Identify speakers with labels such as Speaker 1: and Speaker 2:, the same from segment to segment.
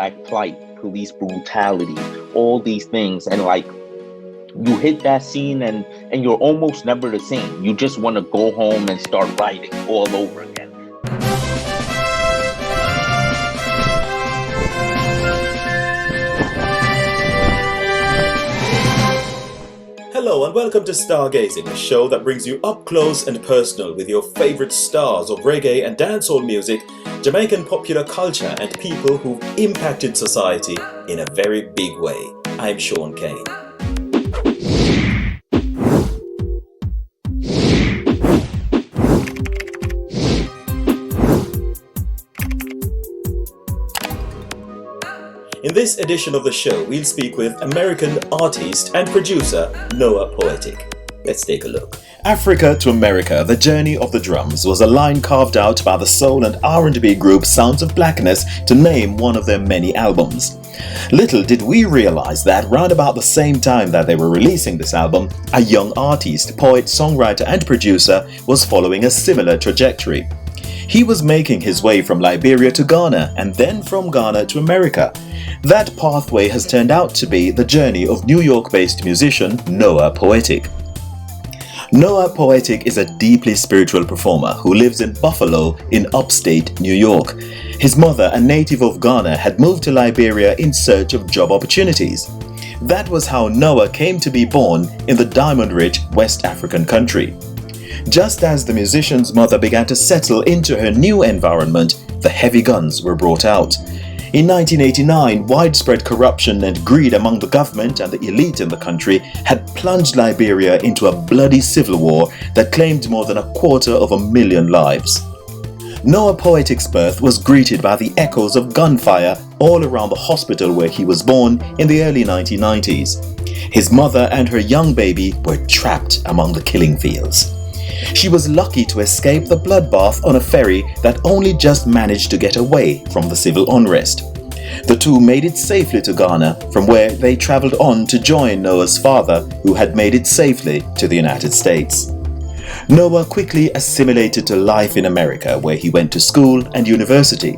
Speaker 1: black plight, police brutality, all these things. And like, you hit that scene and you're almost never the same. You just want to go home and start writing all over again.
Speaker 2: Hello and welcome to Star Gazing, a show that brings you up close and personal with your favourite stars of reggae and dancehall music, Jamaican popular culture and people who've impacted society in a very big way. I'm Shaun Cain. In this edition of the show, we'll speak with American artist and producer Noah Poetik. Let's take a look. Africa to America, The Journey of the Drums was a line carved out by the soul and R&B group Sounds of Blackness to name one of their many albums. Little did we realize that round about the same time that they were releasing this album, a young artist, poet, songwriter and producer was following a similar trajectory. He was making his way from Liberia to Ghana and then from Ghana to America. That pathway has turned out to be the journey of New York-based musician Noah Poetik. Noah Poetik is a deeply spiritual performer who lives in Buffalo in upstate New York. His mother, a native of Ghana, had moved to Liberia in search of job opportunities. That was how Noah came to be born in the diamond-rich West African country. Just as the musician's mother began to settle into her new environment, the heavy guns were brought out. In 1989, widespread corruption and greed among the government and the elite in the country had plunged Liberia into a bloody civil war that claimed more than 250,000 lives. Noah Poetik's birth was greeted by the echoes of gunfire all around the hospital where he was born in the early 1990s. His mother and her young baby were trapped among the killing fields. She was lucky to escape the bloodbath on a ferry that only just managed to get away from the civil unrest. The two made it safely to Ghana, from where they traveled on to join Noah's father, who had made it safely to the United States. Noah quickly assimilated to life in America, where he went to school and university.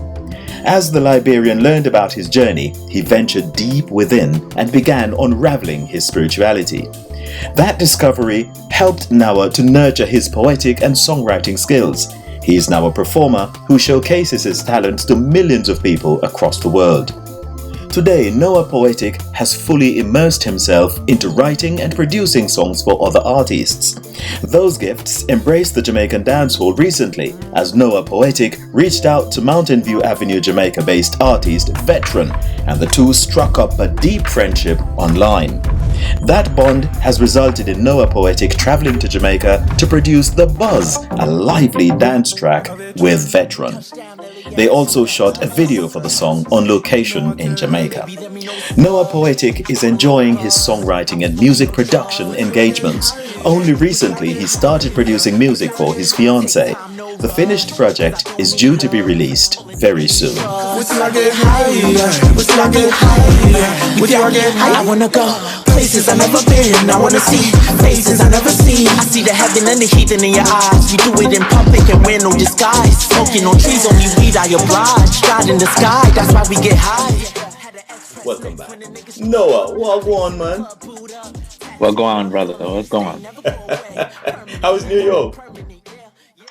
Speaker 2: As the Liberian learned about his journey, he ventured deep within and began unraveling his spirituality. That discovery helped Noah to nurture his poetic and songwriting skills. He is now a performer who showcases his talents to millions of people across the world. Today, Noah Poetik has fully immersed himself into writing and producing songs for other artists. Those gifts embraced the Jamaican dancehall recently as Noah Poetik reached out to Mountain View Avenue, Jamaica-based artist Veteran, and the two struck up a deep friendship online. That bond has resulted in Noah Poetik traveling to Jamaica to produce The Buzz, a lively dance track with Veteran. They also shot a video for the song on location in Jamaica. Noah Poetik is enjoying his songwriting and music production engagements. Only recently he started producing music for his fiancée. The finished project is due to be released very soon.
Speaker 3: I wanna go places I've never been. I wanna see faces I've never seen. I see the heaven and the heathen in your eyes. We do it in public and wear no disguise. Smoking on trees, only weed I oblige. God in the sky, that's why we get high.
Speaker 2: Welcome back. Noah, what on, man?
Speaker 1: What's going on, brother? What's going on?
Speaker 2: How's New York?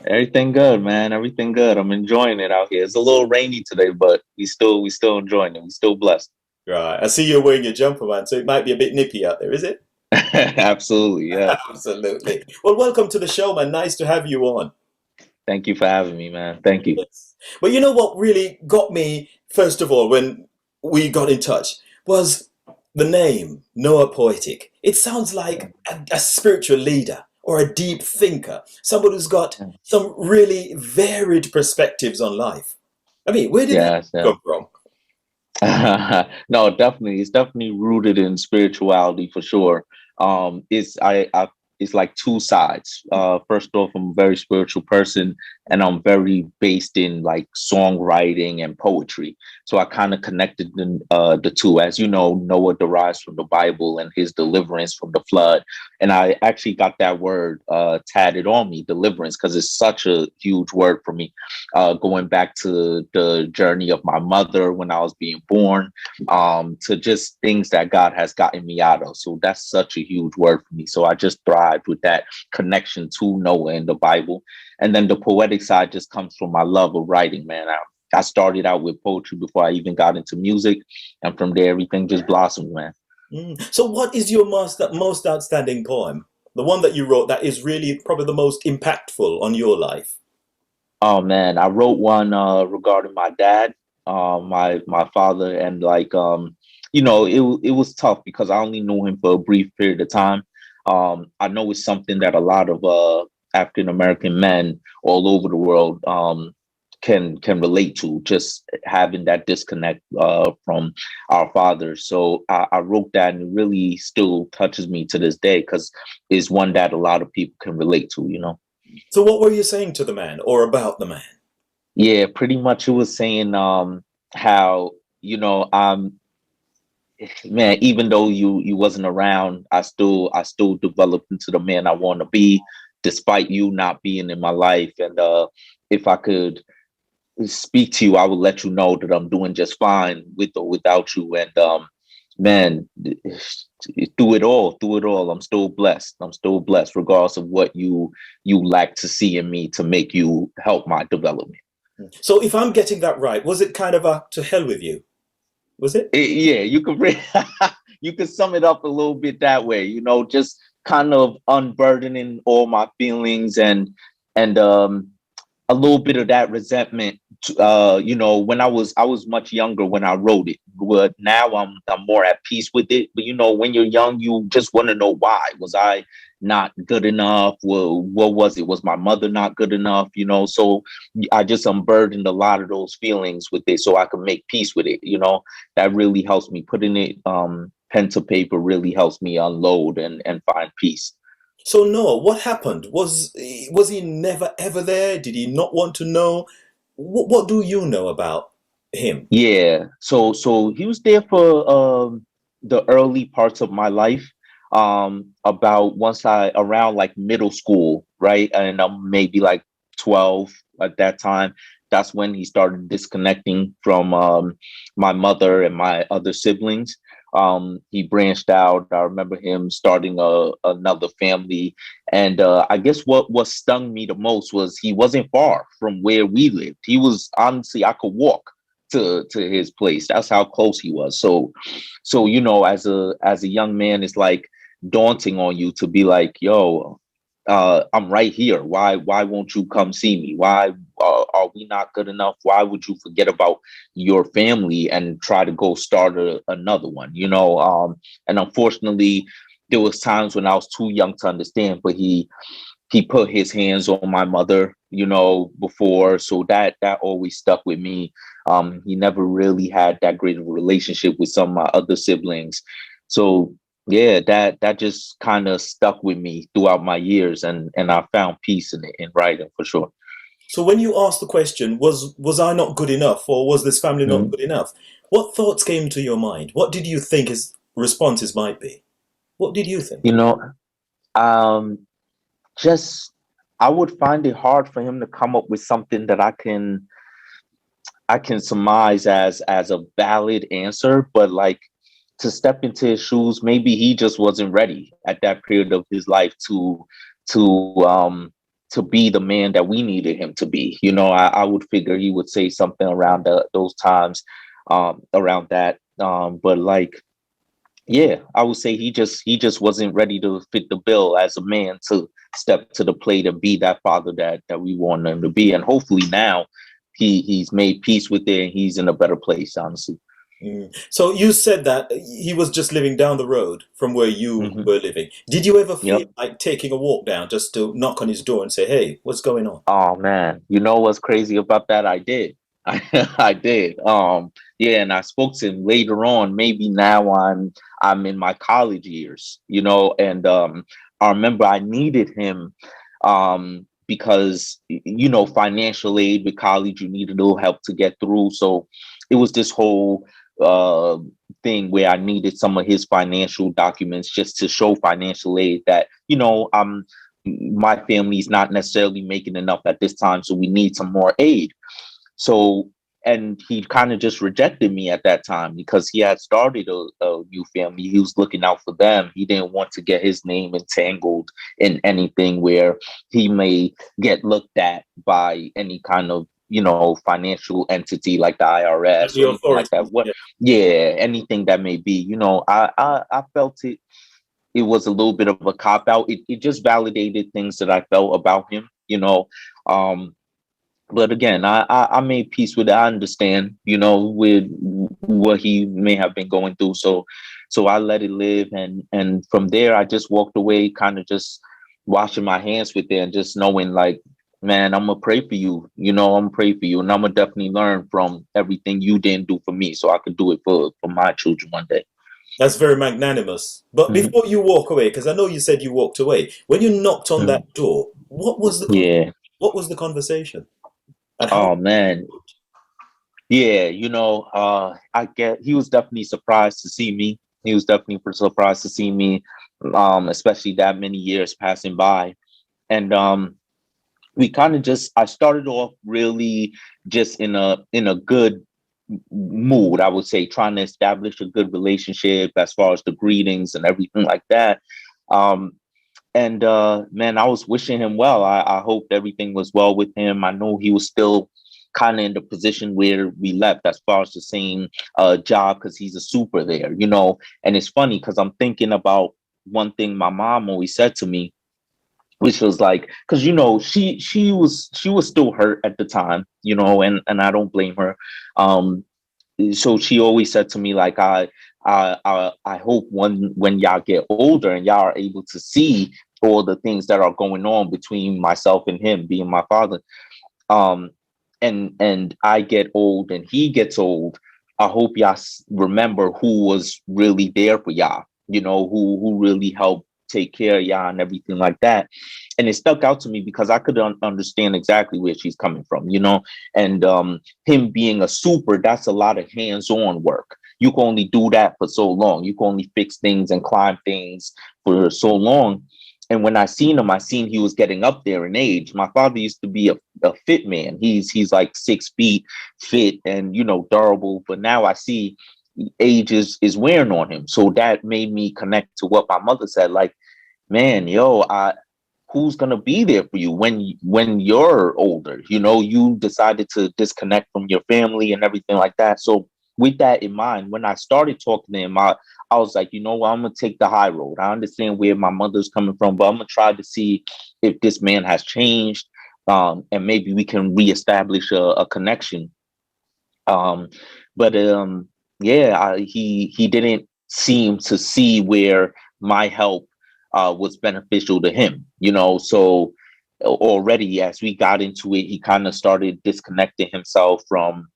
Speaker 1: Everything good, man. Everything good. I'm enjoying it out here. It's a little rainy today, but we still enjoying it. We still blessed.
Speaker 2: Right. I see you're wearing your jumper, man, so it might be a bit nippy out there, is it?
Speaker 1: Absolutely, yeah.
Speaker 2: Absolutely. Well, welcome to the show, man. Nice to have you on.
Speaker 1: Thank you for having me, man. Thank you.
Speaker 2: Yes. But you know what really got me, first of all, when we got in touch, was the name, Noah Poetik. It sounds like a spiritual leader or a deep thinker, someone who's got some really varied perspectives on life. I mean, where did that come from?
Speaker 1: No, definitely. It's definitely rooted in spirituality for sure. It's like two sides. First off, I'm a very spiritual person. and I'm very based in like songwriting and poetry. So I kind of connected the two. As you know, Noah derives from the Bible and his deliverance from the flood. And I actually got that word tatted on me, deliverance, because it's such a huge word for me. Going back to the journey of my mother when I was being born, to just things that God has gotten me out of. So that's such a huge word for me. So I just thrived with that connection to Noah in the Bible. And then the poetic side just comes from my love of writing, man. I started out with poetry before I even got into music. And from there, everything just blossomed, man.
Speaker 2: So what is your most outstanding poem? The one that you wrote that is really probably the most impactful on your life?
Speaker 1: Oh, man. I wrote one regarding my dad, my father. And like, it was tough because I only knew him for a brief period of time. I know it's something that a lot of African American men all over the world can relate to, just having that disconnect from our fathers. So I wrote that, and it really still touches me to this day because it's one that a lot of people can relate to, you know.
Speaker 2: So what were you saying to the man or about the man?
Speaker 1: Yeah, pretty much it was saying how, man, even though you wasn't around, I still developed into the man I want to be, despite you not being in my life. And if I could speak to you, I would let you know that I'm doing just fine with or without you. And man, through it all, I'm still blessed. I'm still blessed, regardless of what you lack to see in me to make you help my development.
Speaker 2: So if I'm getting that right, was it kind of a to hell with you? Was it?
Speaker 1: Yeah, you could you could sum it up a little bit that way. Just kind of unburdening all my feelings and a little bit of that resentment. When I was much younger when I wrote it, but now I'm more at peace with it. But when you're young, you just want to know why. Was I not good enough? Well, what was it? Was my mother not good enough? So I just unburdened a lot of those feelings with it, so I could make peace with it. That really helps me. Putting it pen to paper really helps me unload and find peace.
Speaker 2: So Noah, what happened? Was he never ever there? Did he not want to know? What do you know about him?
Speaker 1: Yeah, so he was there for the early parts of my life. About once I around like middle school, right? And I'm maybe like 12 at that time. That's when he started disconnecting from my mother and my other siblings. He branched out. I remember him starting another family. And I guess what stung me the most was he wasn't far from where we lived. He was, honestly, I could walk to his place. That's how close he was. So as a young man, it's like daunting on you to be like, yo, I'm right here. Why won't you come see me? Why are we not good enough? Why would you forget about your family and try to go start another one? And unfortunately, there was times when I was too young to understand, but he put his hands on my mother, before. So that always stuck with me. He never really had that great of a relationship with some of my other siblings. So yeah, that just kind of stuck with me throughout my years, and I found peace in it, in writing, for sure.
Speaker 2: So when you asked the question, was I not good enough, or was this family not
Speaker 1: Mhm.
Speaker 2: good enough? What thoughts came to your mind? What did you think his responses might be? What did you think?
Speaker 1: You know, um, just I would find it hard for him to come up with something that I can surmise as a valid answer, but like to step into his shoes, maybe he just wasn't ready at that period of his life to to be the man that we needed him to be. I would figure he would say something around those times, around that. But like, yeah, I would say he just wasn't ready to fit the bill as a man to step to the plate and be that father that we want him to be. And hopefully now he's made peace with it and he's in a better place, honestly.
Speaker 2: So you said that he was just living down the road from where you
Speaker 1: Hmm.
Speaker 2: were living. Did you ever feel
Speaker 1: Yep.
Speaker 2: like taking a walk down just to knock on his door and say, "Hey, what's going on?"
Speaker 1: Oh man, you know what's crazy about that? I did. I did. Yeah, and I spoke to him later on. Maybe now I'm in my college years, and I remember I needed him because financial aid with college, you needed a little help to get through. So it was this whole uh thing where I needed some of his financial documents just to show financial aid that my family's not necessarily making enough at this time, so we need some more aid. So, and he kind of just rejected me at that time because he had started a new family. He was looking out for them. He didn't want to get his name entangled in anything where he may get looked at by any kind of financial entity like the IRS
Speaker 2: The
Speaker 1: or anything like that.
Speaker 2: authorities.
Speaker 1: What?
Speaker 2: Yeah.
Speaker 1: Yeah, anything that may be. I felt it was a little bit of a cop out. It just validated things that I felt about him. Um, but again, I made peace with it. I understand, with what he may have been going through. So I let it live, and from there I just walked away, kind of just washing my hands with it, and just knowing like, man, I'm gonna pray for you. I'm gonna pray for you, and I'm gonna definitely learn from everything you didn't do for me, so I could do it for my children one day.
Speaker 2: That's very magnanimous. But
Speaker 1: Mhm.
Speaker 2: before you walk away, because I know you said you walked away, when you knocked on
Speaker 1: Mhm.
Speaker 2: that door,
Speaker 1: Yeah.
Speaker 2: what was the conversation, and how?
Speaker 1: Oh man. Yeah, I get he was definitely surprised to see me. He was definitely surprised to see me, especially that many years passing by. And we kind of just I started off really just in a good mood, I would say, trying to establish a good relationship as far as the greetings and everything like that. Um, and man, I was wishing him well. I hoped everything was well with him. I know he was still kind of in the position where we left as far as the same job because he's a super there. And it's funny because I'm thinking about one thing my mom always said to me, which was like, because she was still hurt at the time, and I don't blame her. Um, so she always said to me like I hope when y'all get older and y'all are able to see all the things that are going on between myself and him being my father, um and I get old and he gets old, I hope y'all remember who was really there for y'all, who really helped take care of y'all and everything like that. And it stuck out to me because I could understand exactly where she's coming from, and him being a super, that's a lot of hands-on work. You can only do that for so long. You can only fix things and climb things for so long. And when I seen he was getting up there in age. My father used to be a fit man. He's like 6 feet fit and durable. But now I see age is wearing on him. So that made me connect to what my mother said. Like, man, who's gonna be there for you when you're older? You decided to disconnect from your family and everything like that. So with that in mind, when I started talking to him, I was like, what, I'm gonna take the high road. I understand where my mother's coming from, but I'm gonna try to see if this man has changed, and maybe we can reestablish a connection. Um, but yeah, he didn't seem to see where my help was beneficial to him. So already as we got into it, he kind of started disconnecting himself from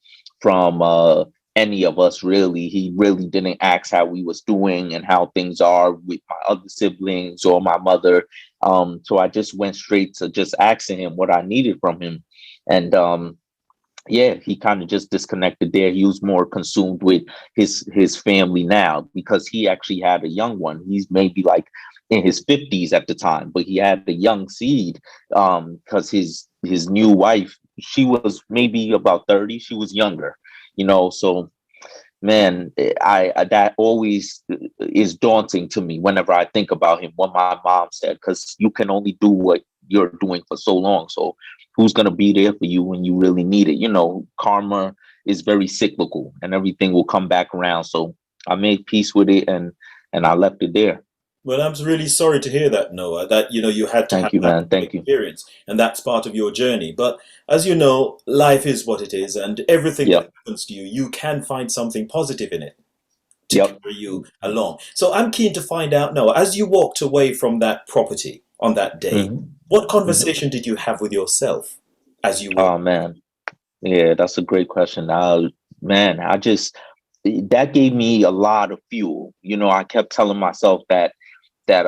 Speaker 1: any of us. Really, he really didn't ask how we was doing and how things are with my other siblings or my mother. So I just went straight to just asking him what I needed from him, and yeah, he kind of just disconnected there. He was more consumed with his family now because he actually had a young one. He's maybe like in his 50s at the time, but he had a young seed because his new wife, she was maybe about 30. She was younger, so man, I that always is daunting to me whenever I think about him, what my mom said, because you can only do what you're doing for so long. So who's going to be there for you when you really need it? Karma is very cyclical and everything will come back around. So I made peace with it, and I left it there.
Speaker 2: Well, I'm really sorry to hear that, Noah, that you had to
Speaker 1: Thank
Speaker 2: have
Speaker 1: you,
Speaker 2: that
Speaker 1: man. Thank you.
Speaker 2: experience, and that's part of your journey. But as you know, life is what it is, and everything that
Speaker 1: Yep.
Speaker 2: happens to you, you can find something positive in it to
Speaker 1: Yep.
Speaker 2: carry you along. So I'm keen to find out, Noah, as you walked away from that property on that day,
Speaker 1: Hmm.
Speaker 2: what
Speaker 1: Hmm.
Speaker 2: conversation did you have with yourself as you
Speaker 1: Oh
Speaker 2: walked?
Speaker 1: man. Yeah, that's a great question. Man, that gave me a lot of fuel. I kept telling myself that that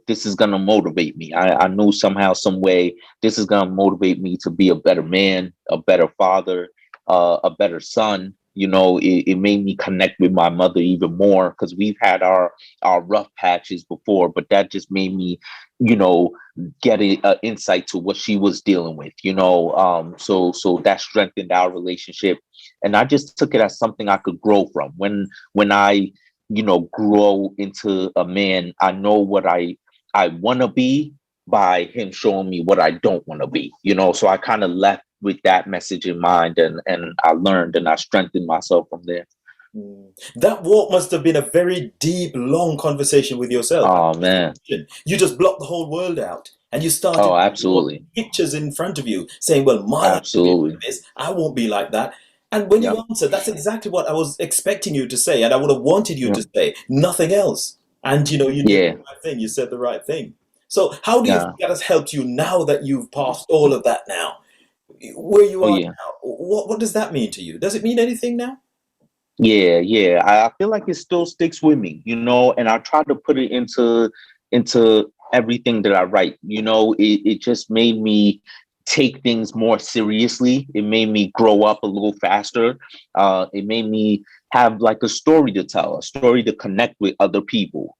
Speaker 1: this is gonna motivate me. I knew somehow, some way, this is gonna motivate me to be a better man, a better father, a better son. It made me connect with my mother even more, because we've had our rough patches before, but that just made me, get an insight to what she was dealing with. So that strengthened our relationship, and I just took it as something I could grow from. When I grow into a man, I know what I want to be by him showing me what I don't want to be. So I kind of left with that message in mind, and I learned and I strengthened myself from there.
Speaker 2: That walk must have been a very deep, long conversation with yourself.
Speaker 1: Oh man.
Speaker 2: You just blocked the whole world out, and you started
Speaker 1: absolutely.
Speaker 2: pictures in front of you saying, well, my life will be like this, I won't be like that. And when you answered, that's exactly what I was expecting you to say, and I would have wanted you to say, nothing else. And you did the right thing, you said the right thing. So how do you think that has helped you now that you've passed all of that now? Where you are now, what does that mean to you? Does it mean anything now?
Speaker 1: Yeah. I feel like it still sticks with me, and I try to put it into everything that I write. It just made me take things more seriously. It made me grow up a little faster. It made me have like a story to tell, a story to connect with other people,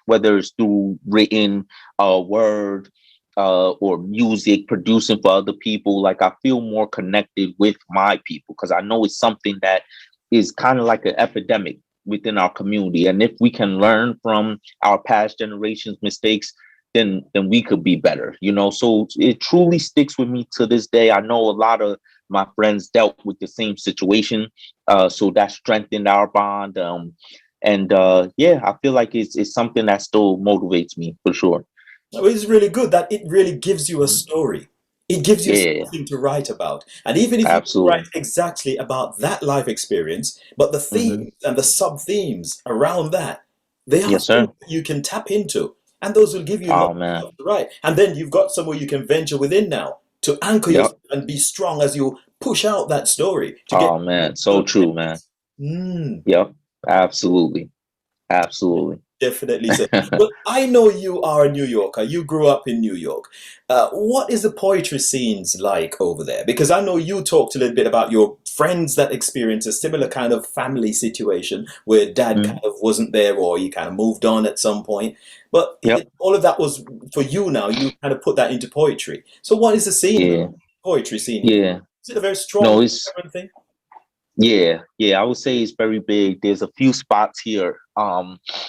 Speaker 1: whether it's through written word, or music, producing for other people. Like, I feel more connected with my people, because I know it's something that is kind of like an epidemic within our community. And if we can learn from our past generations' mistakes, then we could be better, So it truly sticks with me to this day. I know a lot of my friends dealt with the same situation, so that strengthened our bond. I feel like it's something that still motivates me, for sure.
Speaker 2: It's really good that it really gives you a story. It gives you something to write about. And even if you don't write exactly about that life experience, but the themes and the sub-themes around that, they are things that you can tap into. And those will give you enough to write. And then you've got somewhere you can venture within now to anchor yourself and be strong as you push out that story.
Speaker 1: So true, man. Yep, absolutely.
Speaker 2: Definitely so. Well, I know you are a New Yorker. You grew up in New York. What is the poetry scenes like over there? Because I know you talked a little bit about your friends that experienced a similar kind of family situation where dad kind of wasn't there, or he kind of moved on at some point. But all of that was for you now. You kind of put that into poetry. So what is the scene? Poetry scene?
Speaker 1: Yeah.
Speaker 2: Is it a very strong thing?
Speaker 1: Yeah, I would say it's very big. There's a few spots here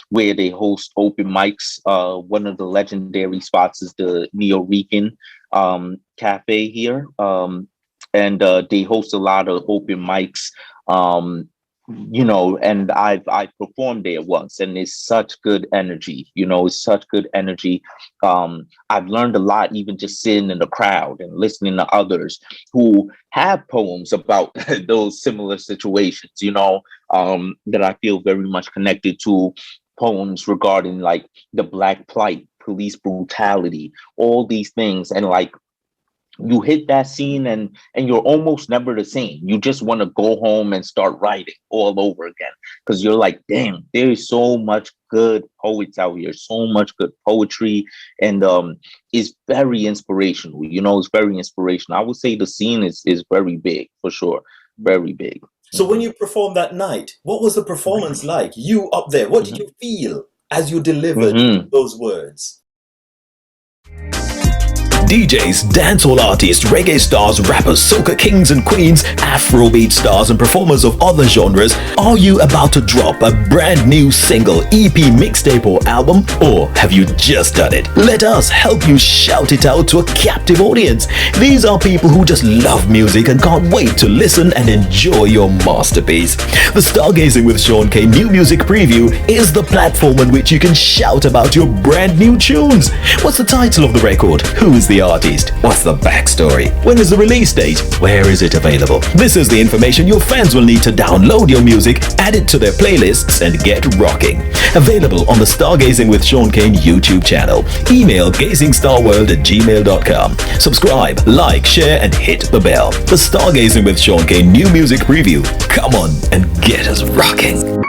Speaker 1: where they host open mics. One of the legendary spots is the Neo-Rican Cafe here. And they host a lot of open mics. And I've performed there once, and it's such good energy. It's such good energy. I've learned a lot, even just sitting in the crowd and listening to others who have poems about those similar situations, that I feel very much connected to. Poems regarding like the Black plight, police brutality, all these things. And like, you hit that scene and you're almost never the same. You just want to go home and start writing all over again, because you're like, damn, there is so much good poets out here, so much good poetry, and it's very inspirational. It's very inspirational. I would say the scene is very big, for sure, very big.
Speaker 2: So when you performed that night, what was the performance like? You up there, what did you feel as you delivered those words?
Speaker 4: DJs, dancehall artists, reggae stars, rappers, soca kings and queens, Afrobeat stars and performers of other genres, are you about to drop a brand new single, EP, mixtape or album? Or have you just done it? Let us help you shout it out to a captive audience. These are people who just love music and can't wait to listen and enjoy your masterpiece. The Stargazing with Shaun Cain New Music Preview is the platform on which you can shout about your brand new tunes. What's the title of the record? Who is the artist? What's the backstory? When is the release date? Where is it available? This is the information your fans will need to download your music, add it to their playlists, and get rocking. Available on the Stargazing with Shaun Cain YouTube channel. Email gazingstarworld@gmail.com. Subscribe, like, share, and hit the bell. The Stargazing with Shaun Cain New Music Preview. Come on and get us rocking.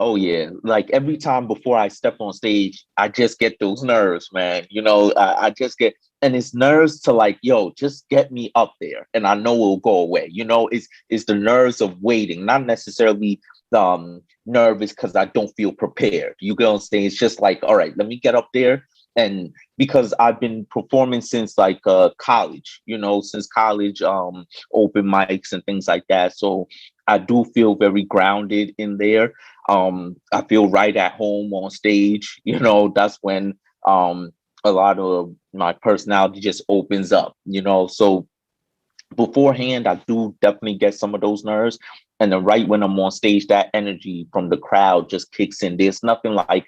Speaker 1: Oh yeah, like every time before I step on stage, I just get those nerves, man. You know, I just get, and it's nerves to like, yo, just get me up there, and I know it'll go away. You know, it's the nerves of waiting, not necessarily nervous because I don't feel prepared. You get on stage, it's just like, all right, let me get up there, and because I've been performing since like college, you know, since college, open mics and things like that. So I do feel very grounded in there. I feel right at home on stage. You know, that's when a lot of my personality just opens up, you know. So beforehand, I do definitely get some of those nerves. And then right when I'm on stage, that energy from the crowd just kicks in. There's nothing like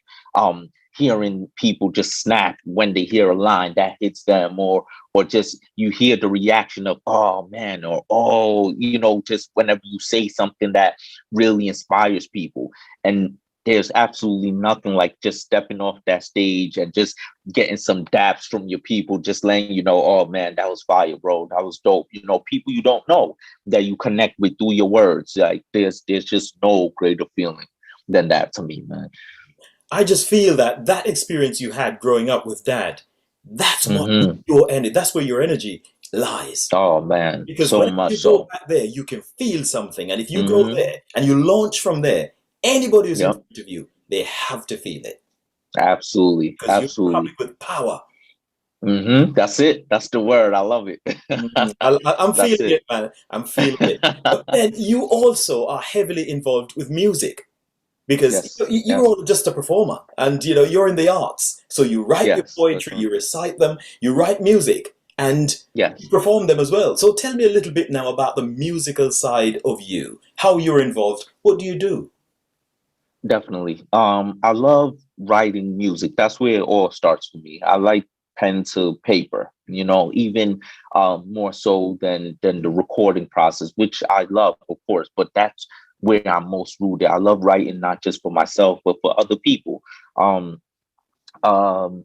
Speaker 1: hearing people just snap when they hear a line that hits them, or just you hear the reaction of, oh man, or oh, you know, just whenever you say something that really inspires people. And there's absolutely nothing like just stepping off that stage and just getting some daps from your people, just letting you know, oh man, that was fire, bro. That was dope. You know, people you don't know that you connect with through your words. Like there's just no greater feeling than that to me, man.
Speaker 2: I just feel that that experience you had growing up with dad, that's what
Speaker 1: Hmm.
Speaker 2: your energy, that's where your energy lies.
Speaker 1: Oh man,
Speaker 2: Because
Speaker 1: so
Speaker 2: whenever
Speaker 1: much
Speaker 2: you go
Speaker 1: so.
Speaker 2: back there, you can feel something. And if you go
Speaker 1: Hmm.
Speaker 2: there and you launch from there, anybody who's in
Speaker 1: Yep.
Speaker 2: front of you, they have to feel it
Speaker 1: Absolutely.
Speaker 2: because you're coming
Speaker 1: Absolutely.
Speaker 2: with power.
Speaker 1: That's it. That's the word. I love it.
Speaker 2: I'm
Speaker 1: That's
Speaker 2: feeling
Speaker 1: it.
Speaker 2: it, man. I'm feeling it. But then you also are heavily involved with music because
Speaker 1: Yes.
Speaker 2: you're
Speaker 1: Yes.
Speaker 2: all just a performer and you're in the arts. So you write your
Speaker 1: Yes. For
Speaker 2: poetry,
Speaker 1: sure.
Speaker 2: you recite them, you write music, and you
Speaker 1: Yes.
Speaker 2: perform them as well. So tell me a little bit now about the musical side of you, how you're involved. What do you do?
Speaker 1: Definitely. I love writing music. That's where it all starts for me. I like pen to paper, you know, even more so than the recording process, which I love, of course, but that's where I'm most rooted. I love writing not just for myself, but for other people. Um, um,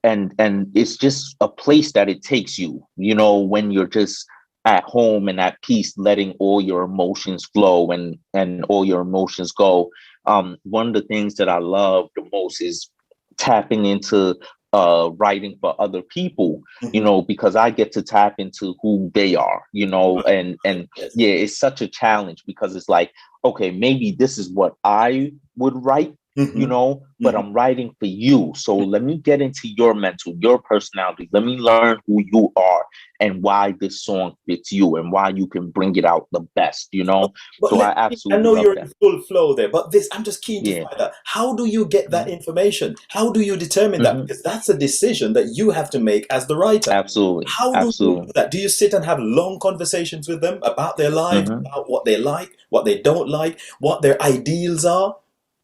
Speaker 1: and it's just a place that it takes you, you know, when you're just at home and at peace, letting all your emotions flow and all your emotions go. One of the things that I love the most is tapping into writing for other people, you
Speaker 2: Mhm.
Speaker 1: know, because I get to tap into who they are, you know,
Speaker 2: Right, right,
Speaker 1: and
Speaker 2: yes.
Speaker 1: yeah, it's such a challenge because it's like, okay, maybe this is what I would write, you
Speaker 2: Hmm.
Speaker 1: know, but
Speaker 2: Hmm.
Speaker 1: I'm writing for you. So let me get into your mental, your personality. Let me learn who you are and why this song fits you and why you can bring it out the best, you know?
Speaker 2: But
Speaker 1: So I
Speaker 2: I
Speaker 1: absolutely
Speaker 2: know
Speaker 1: love
Speaker 2: you're in
Speaker 1: that.
Speaker 2: full flow there, but this, I'm just keen to
Speaker 1: Yeah.
Speaker 2: find out, how do you get that
Speaker 1: Hmm.
Speaker 2: information? How do you determine that?
Speaker 1: Hmm.
Speaker 2: Because that's a decision that you have to make as the writer.
Speaker 1: Absolutely.
Speaker 2: How do you do
Speaker 1: Absolutely.
Speaker 2: that? Do you sit and have long conversations with them about their lives,
Speaker 1: Hmm.
Speaker 2: about what they like, what they don't like, what their ideals are?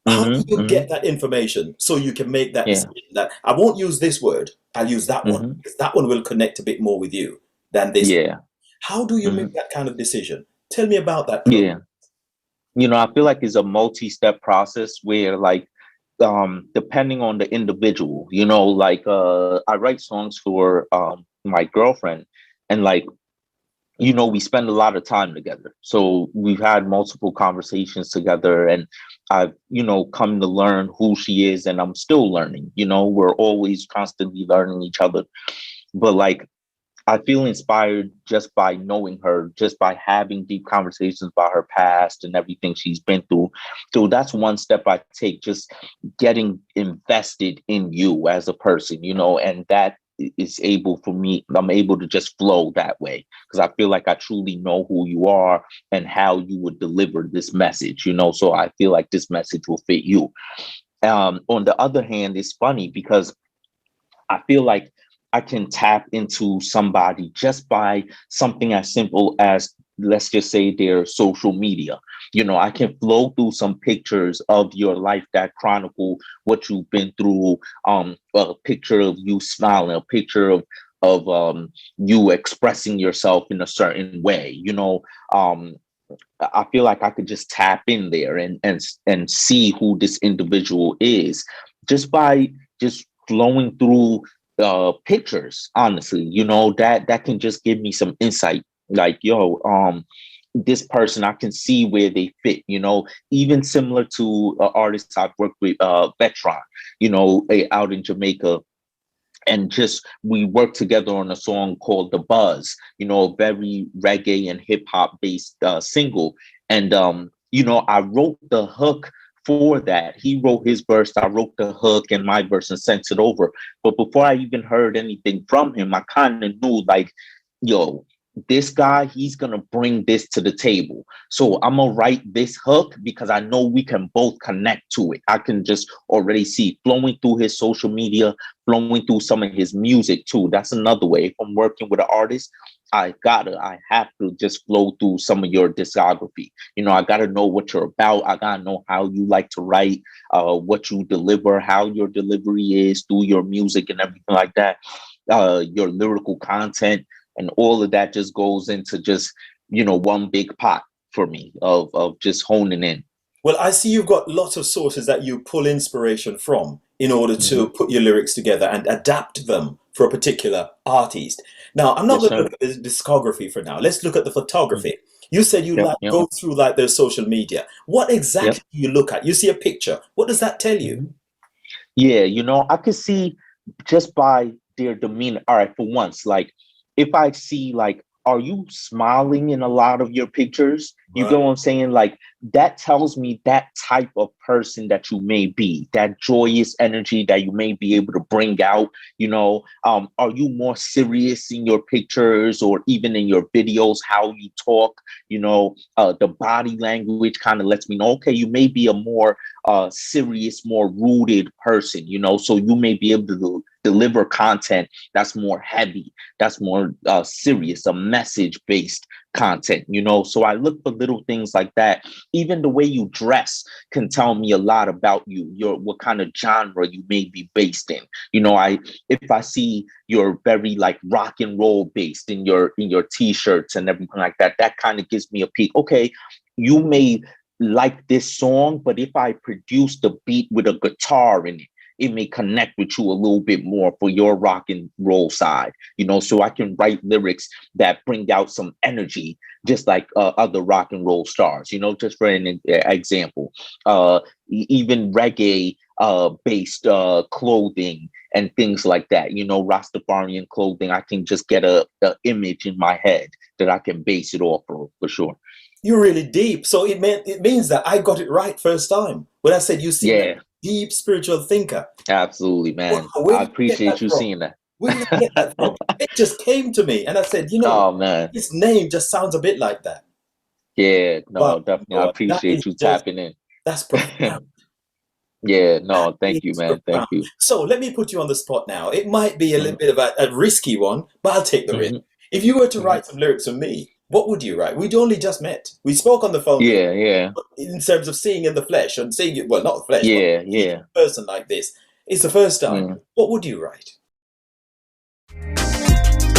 Speaker 2: How do
Speaker 1: Hmm.
Speaker 2: you
Speaker 1: Hmm.
Speaker 2: get that information so you can make that
Speaker 1: Yeah.
Speaker 2: decision that I won't use this word, I'll use that one
Speaker 1: Hmm.
Speaker 2: because that one will connect a bit more with you than this one.
Speaker 1: Yeah.
Speaker 2: How do you make
Speaker 1: Hmm.
Speaker 2: that kind of decision? Tell me about that process.
Speaker 1: Yeah. You know, I feel like it's a multi-step process where like depending on the individual, you know, like I write songs for my girlfriend, and like, you know, we spend a lot of time together. So we've had multiple conversations together, and I've, you know, come to learn who she is, and I'm still learning. You know, we're always constantly learning each other. But like, I feel inspired just by knowing her, just by having deep conversations about her past and everything she's been through. So that's one step I take, just getting invested in you as a person, you know, and that is able for me. I'm able to just flow that way because I feel like I truly know who you are and how you would deliver this message, you know. So I feel like this message will fit you. On the other hand, it's funny because I feel like I can tap into somebody just by something as simple as, let's just say, their social media. You know, I can flow through some pictures of your life that chronicle what you've been through. A picture of you smiling, a picture of you expressing yourself in a certain way. You know, I feel like I could just tap in there and see who this individual is just by just flowing through pictures. Honestly, you know, that can just give me some insight. Like, yo, this person, I can see where they fit, even similar to artists I've worked with, Vetron, out in Jamaica. And just we worked together on a song called The Buzz, a very reggae and hip hop based single. And, I wrote the hook for that. He wrote his verse, I wrote the hook and my verse and sent it over. But before I even heard anything from him, I kind of knew like, yo, this guy, he's going to bring this to the table. So I'm going to write this hook because I know we can both connect to it. I can just already see flowing through his social media, flowing through some of his music too. That's another way. If I'm working with an artist, I have to just flow through some of your discography. I got to know what you're about. I got to know how you like to write, what you deliver, how your delivery is through your music and everything like that, your lyrical content. And all of that just goes into just, one big pot for me of just honing in.
Speaker 2: Well, I see you've got lots of sources that you pull inspiration from in order to put your lyrics together and adapt them for a particular artiste. Now, I'm not going to look at the discography for now. Let's look at the photography. You said you go through like their social media. What exactly do you look at? You see a picture. What does that tell you?
Speaker 1: Yeah, I could see just by their demeanor. All right, for once, like, if I see like, are you smiling in a lot of your pictures? You know what I'm saying? Like, that tells me that type of person that you may be, that joyous energy that you may be able to bring out. Are you more serious in your pictures or even in your videos, how you talk? The body language kind of lets me know, okay, you may be a more serious, more rooted person, so you may be able to deliver content that's more heavy, that's more serious, a message based content, so I look for little things like that. Even the way you dress can tell me a lot about you, what kind of genre you may be based in. If I see you're very like rock and roll based in your t-shirts and everything like that, that kind of gives me a peek. Okay, you may like this song, but if I produce the beat with a guitar in it may connect with you a little bit more for your rock and roll side, so I can write lyrics that bring out some energy, just like other rock and roll stars, just for an example, even reggae based clothing and things like that, Rastafarian clothing. I can just get a image in my head that I can base it off of, for sure.
Speaker 2: You're really deep. So it means that I got it right first time when I said you seem like a deep spiritual thinker.
Speaker 1: Absolutely, man.
Speaker 2: Wow,
Speaker 1: I appreciate you seeing that.
Speaker 2: Where did you get that from? It just came to me, and I said,
Speaker 1: oh man,
Speaker 2: this name just sounds a bit like that.
Speaker 1: Yeah, no,
Speaker 2: Wow,
Speaker 1: definitely. I appreciate you tapping in.
Speaker 2: That's profound.
Speaker 1: Yeah, no, thank you, man. Thank you.
Speaker 2: So let me put you on the spot now. It might be a little bit of a risky one, but I'll take the risk. If you were to write some lyrics for me, what would you write? We'd only just met. We spoke on the phone.
Speaker 1: Yeah.
Speaker 2: In terms of seeing in the flesh and seeing it, well, not the flesh,
Speaker 1: yeah,
Speaker 2: but a person like this. It's the first time. What would you write?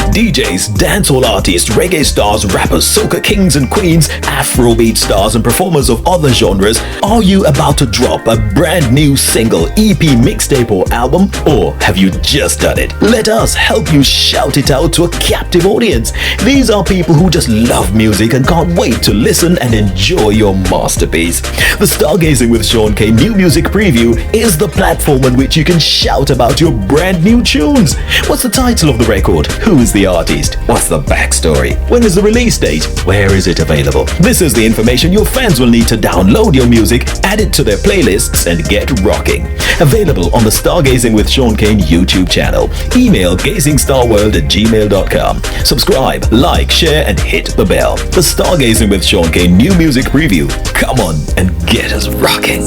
Speaker 4: DJs, dancehall artists, reggae stars, rappers, soca kings and queens, Afrobeat stars and performers of other genres, are you about to drop a brand new single, EP, mixtape or album? Or have you just done it? Let us help you shout it out to a captive audience. These are people who just love music and can't wait to listen and enjoy your masterpiece. The Stargazing with Shaun Cain New Music Preview is the platform on which you can shout about your brand new tunes. What's the title of the record? Who is the artist? What's the backstory? When is the release date? Where is it available? This is the information your fans will need to download your music, add it to their playlists, and get rocking. Available on the Stargazing with Shaun Cain YouTube channel. Email gazingstarworld@gmail.com. Subscribe, like, share, and hit the bell. The Stargazing with Shaun Cain New Music Preview. Come on and get us rocking.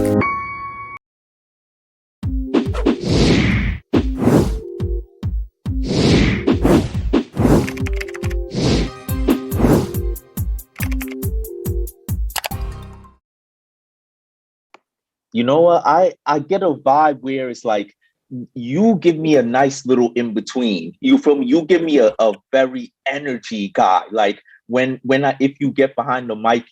Speaker 1: You know what? I get a vibe where it's like you give me a nice little in between. You feel me? You give me a very energy guy. Like if you get behind the mic,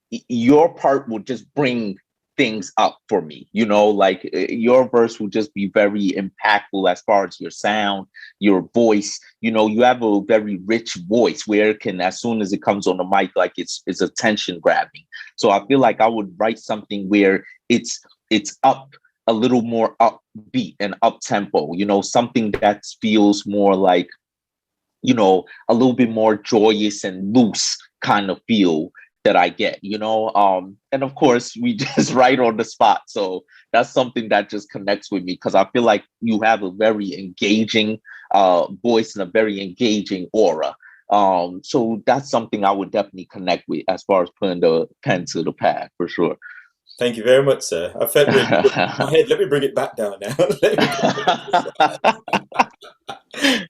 Speaker 1: your part will just bring things up for me, like your verse will just be very impactful as far as your sound, your voice. You have a very rich voice where it can, as soon as it comes on the mic, like it's attention grabbing. So I feel like I would write something where it's up, a little more upbeat and up tempo, something that feels more like, a little bit more joyous and loose kind of feel that I get, and of course we just write on the spot. So that's something that just connects with me, because I feel like you have a very engaging voice and a very engaging aura. So that's something I would definitely connect with as far as putting the pen to the pad, for sure.
Speaker 2: Thank you very much, sir. I felt really good in my head. Let me bring it back down now. Let me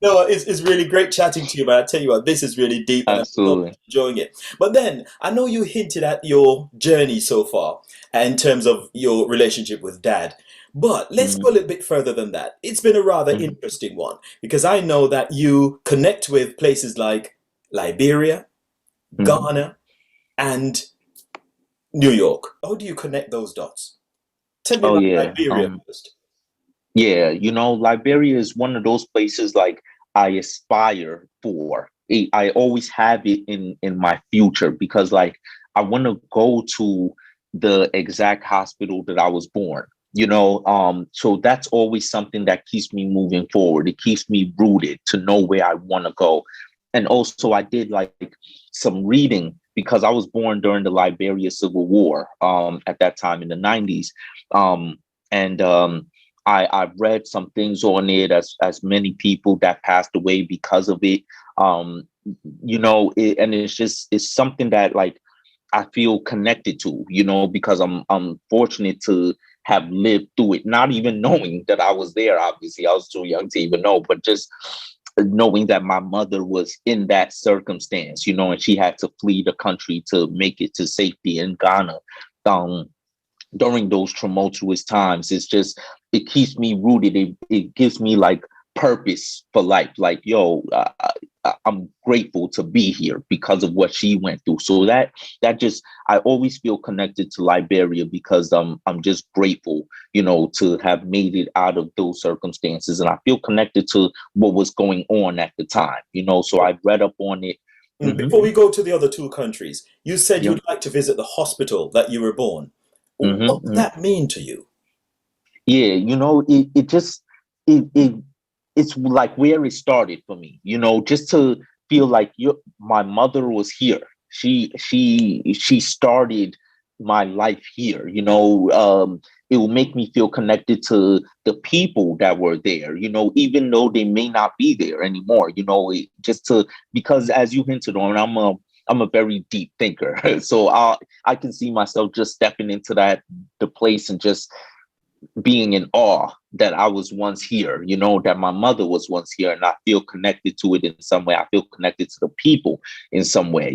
Speaker 2: No, it's really great chatting to you, man. I tell you what, this is really deep and I'm so
Speaker 1: Absolutely.
Speaker 2: enjoying it. But then I know you hinted at your journey so far in terms of your relationship with dad. But let's
Speaker 1: Hmm.
Speaker 2: go a little bit further than that. It's been a rather
Speaker 1: Hmm.
Speaker 2: interesting one because I know that you connect with places like Liberia,
Speaker 1: Hmm.
Speaker 2: Ghana, and New York. How do you connect those dots? Tell me
Speaker 1: Oh
Speaker 2: about
Speaker 1: yeah.
Speaker 2: Liberia first.
Speaker 1: Yeah, Liberia is one of those places like I aspire for. I always have it in my future, because like I want to go to the exact hospital that I was born. So that's always something that keeps me moving forward. It keeps me rooted to know where I want to go. And also I did like some reading, because I was born during the Liberia Civil War at that time in the 90s. And I've read some things on it, as many people that passed away because of it. And it's something that like I feel connected to, because I'm fortunate to have lived through it, not even knowing that I was there. Obviously, I was too young to even know, but just knowing that my mother was in that circumstance, and she had to flee the country to make it to safety in Ghana. Um, During those tumultuous times, it keeps me rooted. It gives me like purpose for life. Like, yo, I'm grateful to be here because of what she went through. So that just, I always feel connected to Liberia, because I'm just grateful, to have made it out of those circumstances, and I feel connected to what was going on at the time. So I read up on it. Hmm.
Speaker 2: Before we go to the other two countries, you said
Speaker 1: Yeah.
Speaker 2: you'd like to visit the hospital that you were born. What does
Speaker 1: Hmm.
Speaker 2: that mean to you?
Speaker 1: Yeah, it just it it's like where it started for me, just to feel like my mother was here. She started my life here. It will make me feel connected to the people that were there, even though they may not be there anymore. Just to, because as you hinted on, I'm a very deep thinker. So I can see myself just stepping into the place and just being in awe that I was once here, that my mother was once here, and I feel connected to it in some way. I feel connected to the people in some way,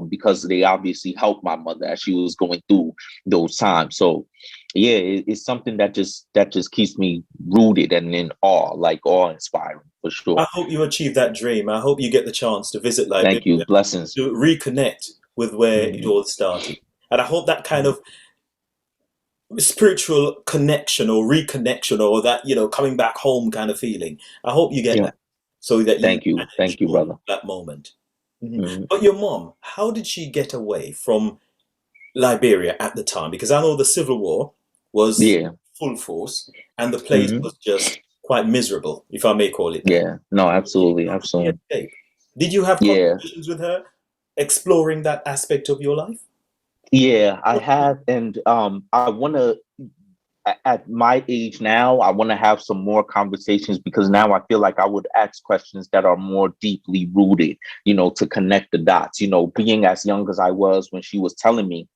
Speaker 1: because they obviously helped my mother as she was going through those times. So yeah, it's something that just keeps me rooted and in awe, like awe inspiring, for
Speaker 2: I
Speaker 1: sure.
Speaker 2: hope you achieve that dream. I hope you get the chance to visit
Speaker 1: Thank you.
Speaker 2: Liberia,
Speaker 1: Blessings.
Speaker 2: to reconnect with where it
Speaker 1: Mhm.
Speaker 2: all started. And I hope that kind of spiritual connection or reconnection or that, coming back home kind of feeling. I hope you get
Speaker 1: Yeah.
Speaker 2: that so that you
Speaker 1: Thank
Speaker 2: can
Speaker 1: you. Thank you,
Speaker 2: enjoy
Speaker 1: brother.
Speaker 2: that moment.
Speaker 1: Mhm.
Speaker 2: But your mom, how did she get away from Liberia at the time? Because I know the Civil War was
Speaker 1: Yeah.
Speaker 2: full force and the place
Speaker 1: Hmm.
Speaker 2: was just quite miserable, if I may call it that.
Speaker 1: Yeah. No, absolutely.
Speaker 2: How did she
Speaker 1: Absolutely.
Speaker 2: escape? Did you have
Speaker 1: Yeah.
Speaker 2: conversations with her exploring that aspect of your life?
Speaker 1: Yeah, I have, and I want to. At my age now, I want to have some more conversations, because now I feel like I would ask questions that are more deeply rooted, to connect the dots. Being as young as I was when she was telling me,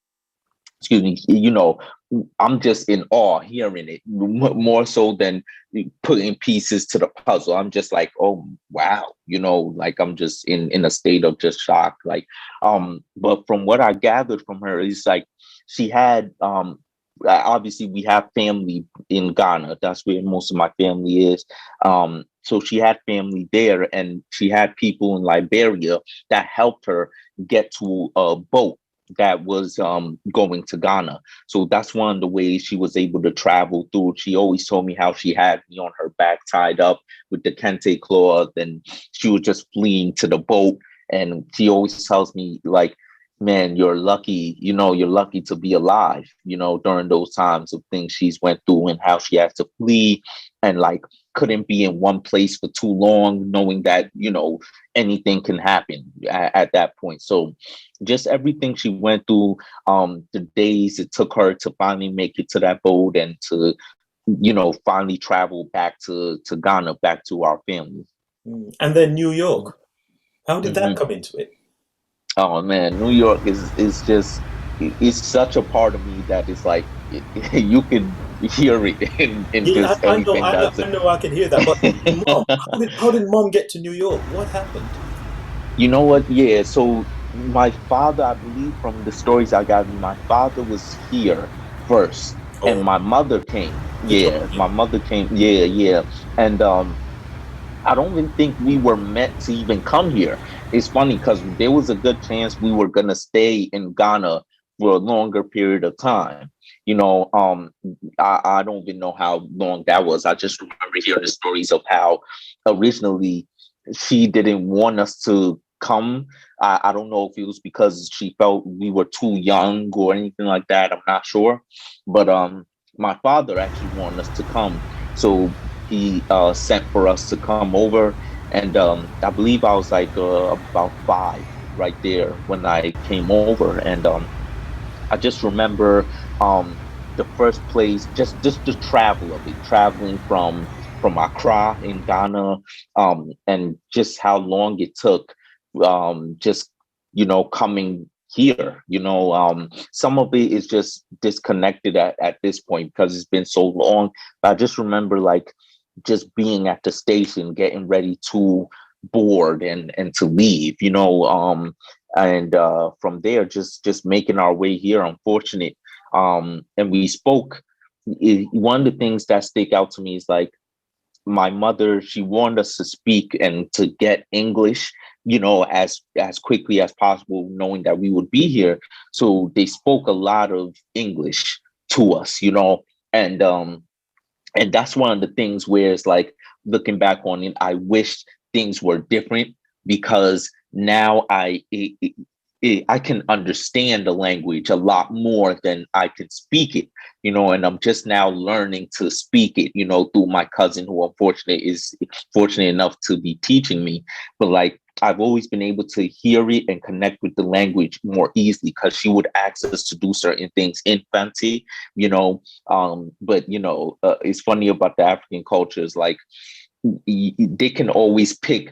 Speaker 1: excuse me, I'm just in awe hearing it, more so than putting pieces to the puzzle. I'm just like, oh wow, like I'm just in a state of just shock. Like, but from what I gathered from her, it's like she had obviously we have family in Ghana. That's where most of my family is. So she had family there, and she had people in Liberia that helped her get to a boat that was going to Ghana. So that's one of the ways she was able to travel through. She always told me how she had me on her back tied up with the kente cloth, and she was just fleeing to the boat. And she always tells me, like, man, you're lucky, you're lucky to be alive, during those times of things she's went through and how she had to flee and like couldn't be in one place for too long, knowing that, anything can happen at that point. So just everything she went through, the days it took her to finally make it to that boat and to, finally travel back to Ghana, back to our family.
Speaker 2: And then New York. How did that come into it?
Speaker 1: Oh man, New York is just, it's such a part of me that is like, you can hear it in just everything.
Speaker 2: I know I can hear that, but Mom, how did Mom get to New York? What happened?
Speaker 1: You know what? Yeah, so my father, I believe from the stories I got, my father was here first, and my mother came. My mother came. Yeah. And I don't even think we were meant to even come here. It's funny because there was a good chance we were going to stay in Ghana for a longer period of time. I don't even know how long that was. I just remember hearing the stories of how originally she didn't want us to come. I don't know if it was because she felt we were too young or anything like that. I'm not sure. But my father actually wanted us to come. So he sent for us to come over. And I believe I was like about 5 right there when I came over. And I just remember the first place, just the travel of it, traveling from Accra in Ghana, and just how long it took, just, coming here. Some of it is just disconnected at this point because it's been so long. But I just remember like just being at the station, getting ready to board and to leave, and from there, just making our way here. Unfortunate. And we spoke. One of the things that stick out to me is like my mother, she wanted us to speak and to get English, as quickly as possible, knowing that we would be here. So they spoke a lot of English to us, and that's one of the things where it's like, looking back on it, I wish things were different because now I can understand the language a lot more than I can speak it, and I'm just now learning to speak it, through my cousin who unfortunately is fortunate enough to be teaching me. But like, I've always been able to hear it and connect with the language more easily because she would ask us to do certain things in fancy, but it's funny about the African cultures, like they can always pick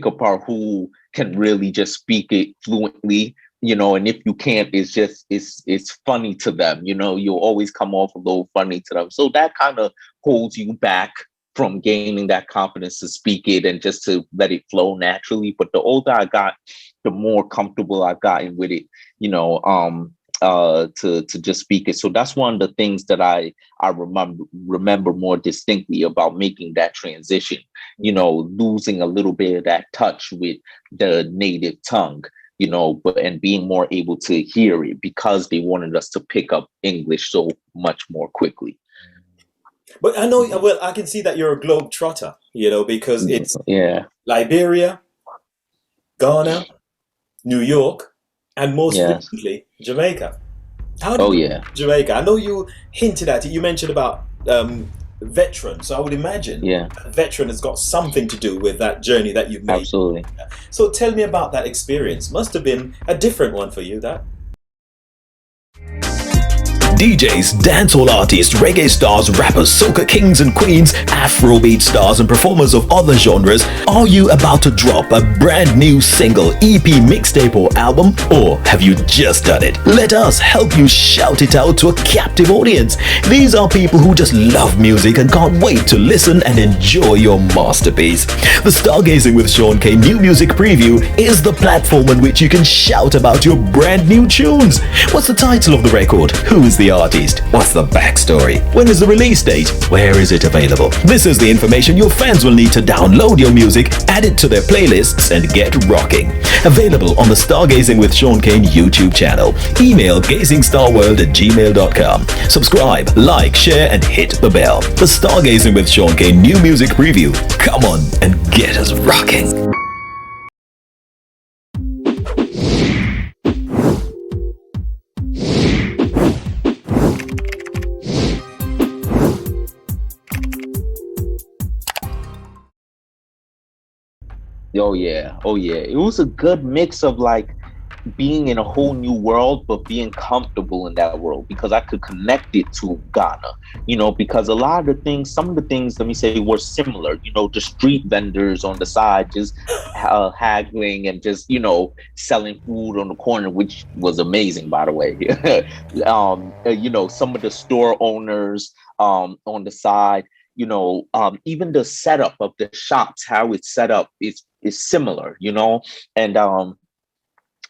Speaker 1: apart who can really just speak it fluently, and if you can't, it's funny to them, you'll always come off a little funny to them. So that kind of holds you back from gaining that confidence to speak it and just to let it flow naturally. But the older I got, the more comfortable I've gotten with it, to just speak it. So that's one of the things that I remember more distinctly about making that transition, losing a little bit of that touch with the native tongue, but and being more able to hear it because they wanted us to pick up English so much more quickly.
Speaker 2: But I know, well, I can see that you're a globe trotter, because it's Liberia, Ghana, New York, and most recently, Jamaica. How did Jamaica? I know you hinted at it. You mentioned about veteran. So I would imagine a veteran has got something to do with that journey that you've made.
Speaker 1: Absolutely.
Speaker 2: So tell me about that experience. Must have been a different one for you, that.
Speaker 4: DJs, dancehall artists, reggae stars, rappers, soca kings and queens, Afrobeat stars and performers of other genres, are you about to drop a brand new single, EP, mixtape or album? Or have you just done it? Let us help you shout it out to a captive audience. These are people who just love music and can't wait to listen and enjoy your masterpiece. The Stargazing with Shaun Cain New Music Preview is the platform on which you can shout about your brand new tunes. What's the title of the record? Who is the the artist? What's the backstory? When is the release date? Where is it available? This is the information your fans will need to download your music, add it to their playlists, and get rocking. Available on the Stargazing with Shaun Cain YouTube channel. Email gazingstarworld@gmail.com. Subscribe, like, share, and hit the bell. The Stargazing with Shaun Cain new music preview. Come on and get us rocking.
Speaker 1: Oh yeah, oh yeah. It was a good mix of like being in a whole new world, but being comfortable in that world because I could connect it to Ghana, because a lot of the things, some of the things, let me say, were similar. The street vendors on the side just haggling and just, selling food on the corner, which was amazing, by the way. Some of the store owners on the side, even the setup of the shops, how it's set up is similar, and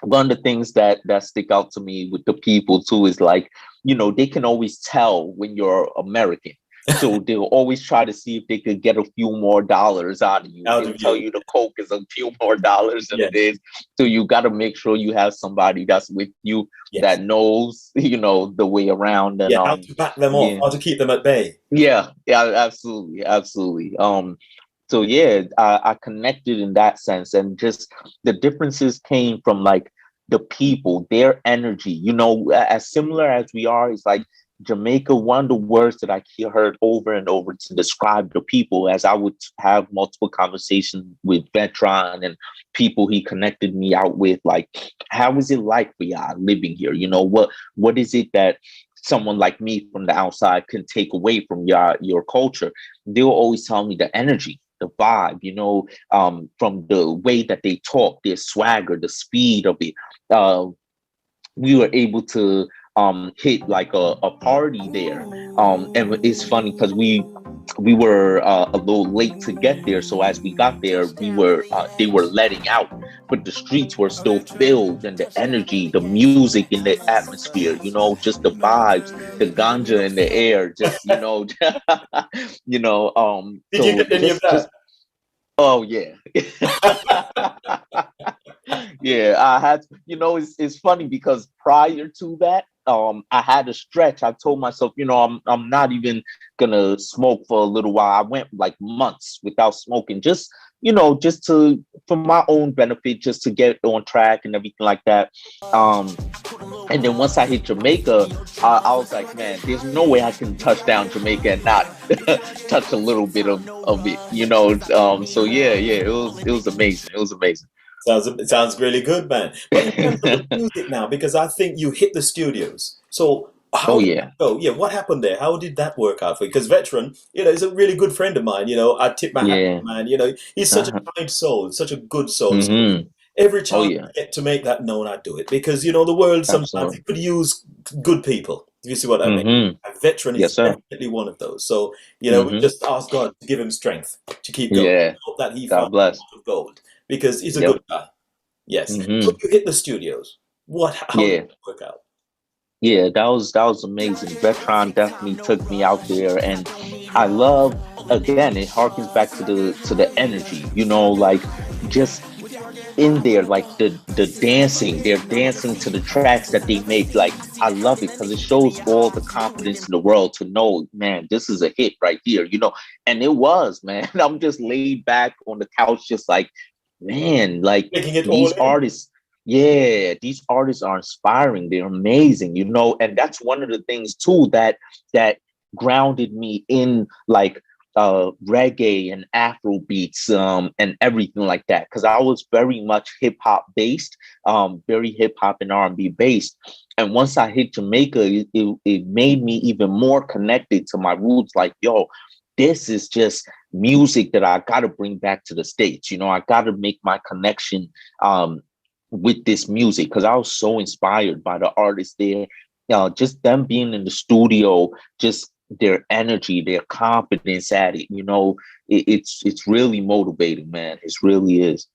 Speaker 1: one of the things that stick out to me with the people too is like, they can always tell when you're American. So they'll always try to see if they could get a few more dollars out of you. They'll tell you the Coke is a few more dollars than it is. So you got to make sure you have somebody that's with you that knows, the way around. And
Speaker 2: how to back them off, how to keep them at bay.
Speaker 1: Yeah, absolutely. So yeah, I connected in that sense, and just the differences came from like the people, their energy. As similar as we are, it's like Jamaica. One of the words that I heard over and over to describe the people, as I would have multiple conversations with Veteran and people he connected me out with, like, how is it like for y'all living here? What is it that someone like me from the outside can take away from your culture? They'll always tell me the energy, the vibe, from the way that they talk, their swagger, the speed of it. We were able to hit like a party there. And it's funny because we were a little late to get there. So as we got there, they were letting out, but the streets were still filled, and the energy, the music in the atmosphere, just the vibes, the ganja in the air, just,
Speaker 2: Did you get any of that?
Speaker 1: Oh yeah. Yeah, I had, it's funny because prior to that, I had a stretch. I told myself, I'm not even gonna smoke for a little while. I went like months without smoking, just for my own benefit, just to get on track and everything like that. And then once I hit Jamaica, I was like, man, there's no way I can touch down Jamaica and not touch a little bit of it, So yeah, it was amazing. It was amazing.
Speaker 2: Sounds really good, man. But in terms of the music now, because I think you hit the studios. So how did that go? Yeah, what happened there? How did that work out for you? Because Veteran, is a really good friend of mine. I tip my hat to him, man. He's such a kind soul, such a good soul.
Speaker 1: Mm-hmm.
Speaker 2: So every chance I get to make that known, I do it. Because, the world sometimes it could use good people. If you see what I mean. A Veteran is definitely one of those. So, we just ask God to give him strength to keep going.
Speaker 1: Yeah.
Speaker 2: Hope that he
Speaker 1: God
Speaker 2: found
Speaker 1: bless.
Speaker 2: of gold. Because he's a good guy. Yes. So you hit the studios. How did it work out?
Speaker 1: Yeah, that was amazing. Veteran definitely took me out there, and I love, again, it harkens back to the energy, like just in there, like the dancing, they're dancing to the tracks that they make. Like, I love it because it shows all the confidence in the world to know, man, this is a hit right here, and it was, man. I'm just laid back on the couch, just like, man, like these artists, these artists are inspiring. They're amazing, and that's one of the things too that grounded me in like reggae and Afro beats and everything like that, because I was very much hip hop based, very hip hop and R&B based. And once I hit Jamaica, it made me even more connected to my roots. Like, yo, this is just music that I got to bring back to the States. I got to make my connection with this music, because I was so inspired by the artists there. Just them being in the studio, just their energy, their confidence at it. It's really motivating, man. It really is.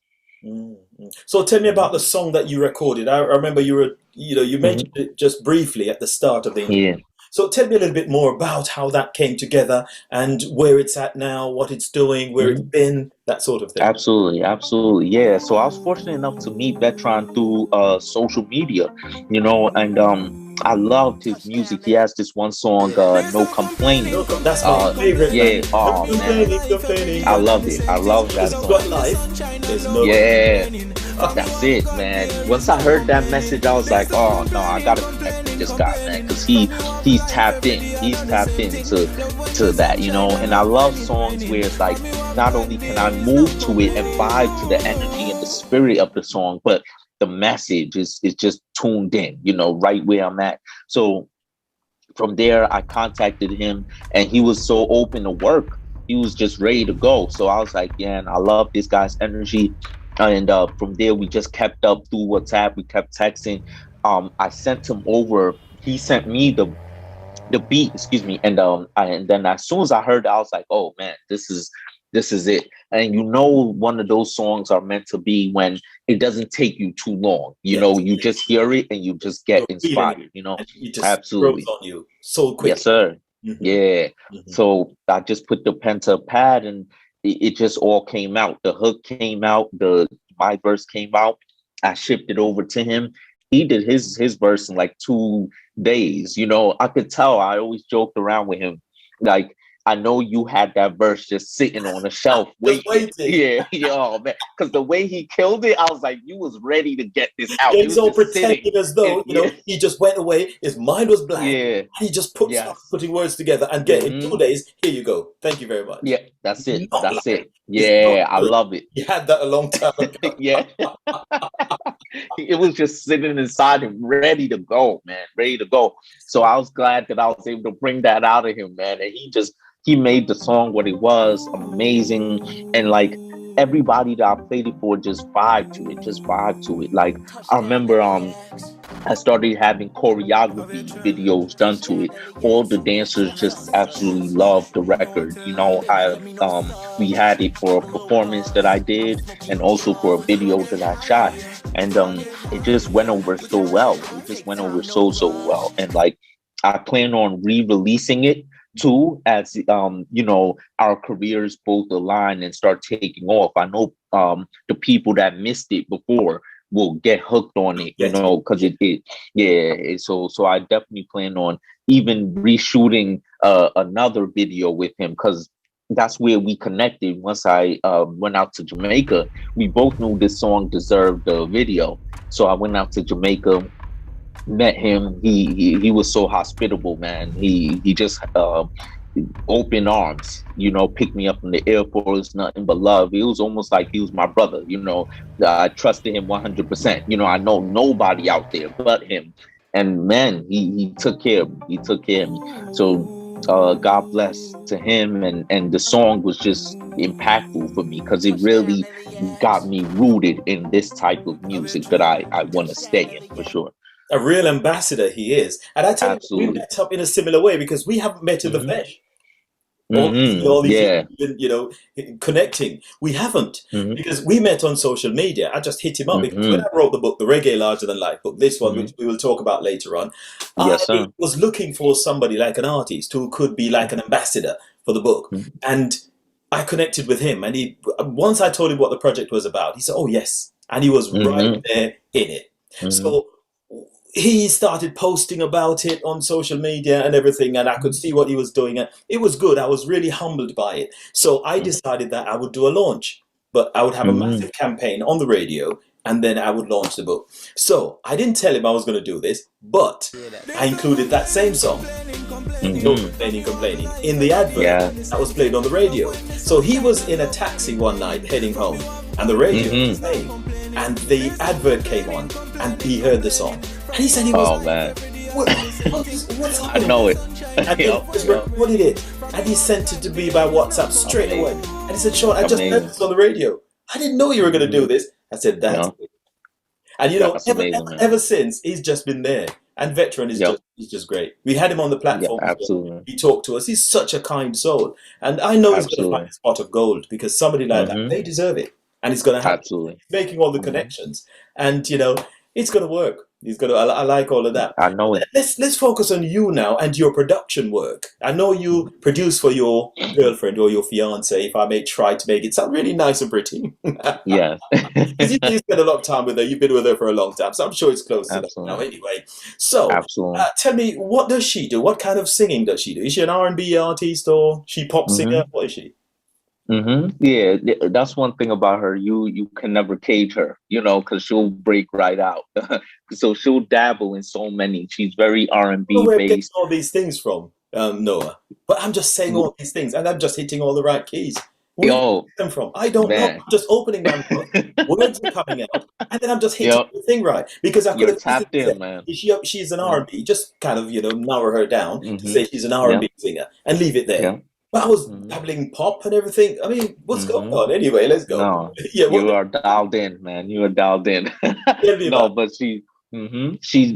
Speaker 2: Mm-hmm. So tell me about the song that you recorded. I remember you mentioned it just briefly at the start of the interview. So tell me a little bit more about how that came together and where it's at now, what it's doing, where it's been, that sort of thing.
Speaker 1: Absolutely, absolutely. Yeah. So I was fortunate enough to meet Vetron through social media, and I loved his music. He has this one song, No Complaining.
Speaker 2: That's my favorite, man.
Speaker 1: Yeah, oh man.
Speaker 2: Complaining.
Speaker 1: I loved it. I love that
Speaker 2: Because he's
Speaker 1: song.
Speaker 2: got life. There's no
Speaker 1: Yeah. That's it, man. Once I heard that message, I was like, oh no, I gotta connect with this guy, man, because he's tapped in. He's tapped into that, And I love songs where it's like not only can I move to it and vibe to the energy and the spirit of the song, but the message is just tuned in, right where I'm at. So from there, I contacted him, and he was so open to work. He was just ready to go. So I was like, yeah, and I love this guy's energy. And from there, we just kept up through WhatsApp. We kept texting. I sent him over. He sent me the beat, excuse me. And then as soon as I heard it, I was like, oh man, this is it. And one of those songs are meant to be when it doesn't take you too long. You just hear it and you just get inspired.
Speaker 2: It just
Speaker 1: Absolutely.
Speaker 2: grows on you so quick.
Speaker 1: Yes, sir. Yeah. So I just put the pen to pad, and it just all came out. The hook came out, my verse came out. I shipped it over to him. He did his verse in like 2 days. I could tell. I always joked around with him, like, I know you had that verse just sitting on a shelf waiting. Yeah, oh man, because the way he killed it, I was like, you was ready to get this out.
Speaker 2: He's all pretending as though he just went away. His mind was blank.
Speaker 1: Yeah,
Speaker 2: he just putting words together and get in 2 days. Here you go. Thank you very much.
Speaker 1: Yeah, that's it. That's it. Yeah, I love it.
Speaker 2: You had that a long time ago.
Speaker 1: Yeah. It was just sitting inside him, ready to go, man, ready to go. So I was glad that I was able to bring that out of him, man. And he made the song what it was, amazing. And like everybody that I played it for just vibed to it. Like I remember I started having choreography videos done to it. All the dancers just absolutely loved the record. We had it for a performance that I did, and also for a video that I shot. And it just went over so well. It just went over so well. And like I plan on re-releasing it too, as our careers both align and start taking off. I know the people that missed it before will get hooked on it, because so I definitely plan on even reshooting another video with him, because that's where we connected. Once I went out to Jamaica, we both knew this song deserved a video. So I went out to Jamaica, met him. He was so hospitable, man. He just open arms, picked me up from the airport. It was nothing but love. It was almost like he was my brother. I trusted him 100%. I know nobody out there but him. And man, he took care of me. He took care of me. So God bless to him. And the song was just impactful for me, because it really got me rooted in this type of music that I want to stay in, for sure.
Speaker 2: A real ambassador he is. And I tell you, we met up in a similar way, because we haven't met in the flesh. All these years, connecting. We haven't, because we met on social media. I just hit him up because when I wrote the book, the Reggae Larger Than Life book, this one, which we will talk about later on,
Speaker 1: yes,
Speaker 2: I was looking for somebody like an artist who could be like an ambassador for the book. And I connected with him. And once I told him what the project was about, he said, oh, yes. And he was right there in it. So he started posting about it on social media and everything, and I could see what he was doing. And it was good. I was really humbled by it. So I decided that I would do a launch, but I would have a massive campaign on the radio, and then I would launch the book. So I didn't tell him I was going to do this, but I included that same song, No Complaining, in the advert that was played on the radio. So he was in a taxi one night heading home, and the radio was playing, and the advert came on, and he heard the song. And he said he was,
Speaker 1: oh man,
Speaker 2: what's happening?
Speaker 1: I know it.
Speaker 2: And he just recorded it, and he sent it to me by WhatsApp straight away. And he said, Shaun, I just heard this on the radio. I didn't know you were going to do this. I said, that's it. And ever since, he's just been there. And Veteran is just great. We had him on the platform.
Speaker 1: Yeah, absolutely.
Speaker 2: He talked to us. He's such a kind soul. And I know he's going to find a spot of gold, because somebody like that, they deserve it. And he's going to have making all the connections. And, It's gonna work. He's gonna. I like all of that.
Speaker 1: I know it.
Speaker 2: Let's focus on you now and your production work. I know you produce for your girlfriend or your fiance. If I may try to make it sound really nice and pretty,
Speaker 1: Yes.
Speaker 2: because you spend a lot of time with her. You've been with her for a long time, so I'm sure it's close to that now.
Speaker 1: Absolutely.
Speaker 2: Anyway, so
Speaker 1: Absolutely.
Speaker 2: tell me, what does she do? What kind of singing does she do? Is she an R&B artist or she pop singer?
Speaker 1: Hmm.
Speaker 2: What is she?
Speaker 1: Yeah, that's one thing about her. You can never cage her, because she'll break right out. So she'll dabble in so many. She's very R and
Speaker 2: I don't
Speaker 1: B
Speaker 2: know where I'm getting
Speaker 1: based.
Speaker 2: all these things from, Noah. But I'm just saying all these things, and I'm just hitting all the right keys. Where do you
Speaker 1: Yo,
Speaker 2: get them from? I don't know.
Speaker 1: man.
Speaker 2: I'm just opening my mouth, words are coming out, and then I'm just hitting
Speaker 1: Yo,
Speaker 2: the thing right. Because I could
Speaker 1: you're
Speaker 2: have easily
Speaker 1: tapped
Speaker 2: said,
Speaker 1: in, man.
Speaker 2: she's an
Speaker 1: Yeah.
Speaker 2: R&B, just kind of, narrow her down to
Speaker 1: Hmm.
Speaker 2: say she's an
Speaker 1: Yeah.
Speaker 2: R&B singer and leave it there.
Speaker 1: Yeah.
Speaker 2: But I was
Speaker 1: Hmm.
Speaker 2: dabbling pop and everything. I mean, what's going
Speaker 1: Hmm.
Speaker 2: on? Anyway, let's go.
Speaker 1: No,
Speaker 2: Yeah, what?
Speaker 1: you are dialed in, man. You are dialed in.
Speaker 2: Tell me
Speaker 1: No,
Speaker 2: about
Speaker 1: but she's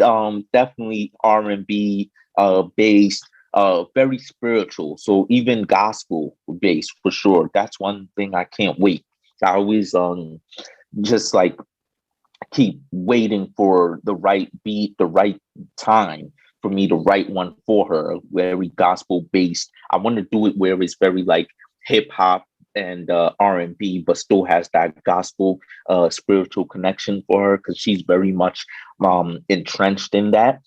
Speaker 1: definitely R&B based, very spiritual. So even gospel based for sure. That's one thing I can't wait. I always just like keep waiting for the right beat, the right time for me to write one for her, very gospel based. I want to do it where it's very like hip hop and R&B, but still has that gospel spiritual connection for her because she's very much entrenched in that.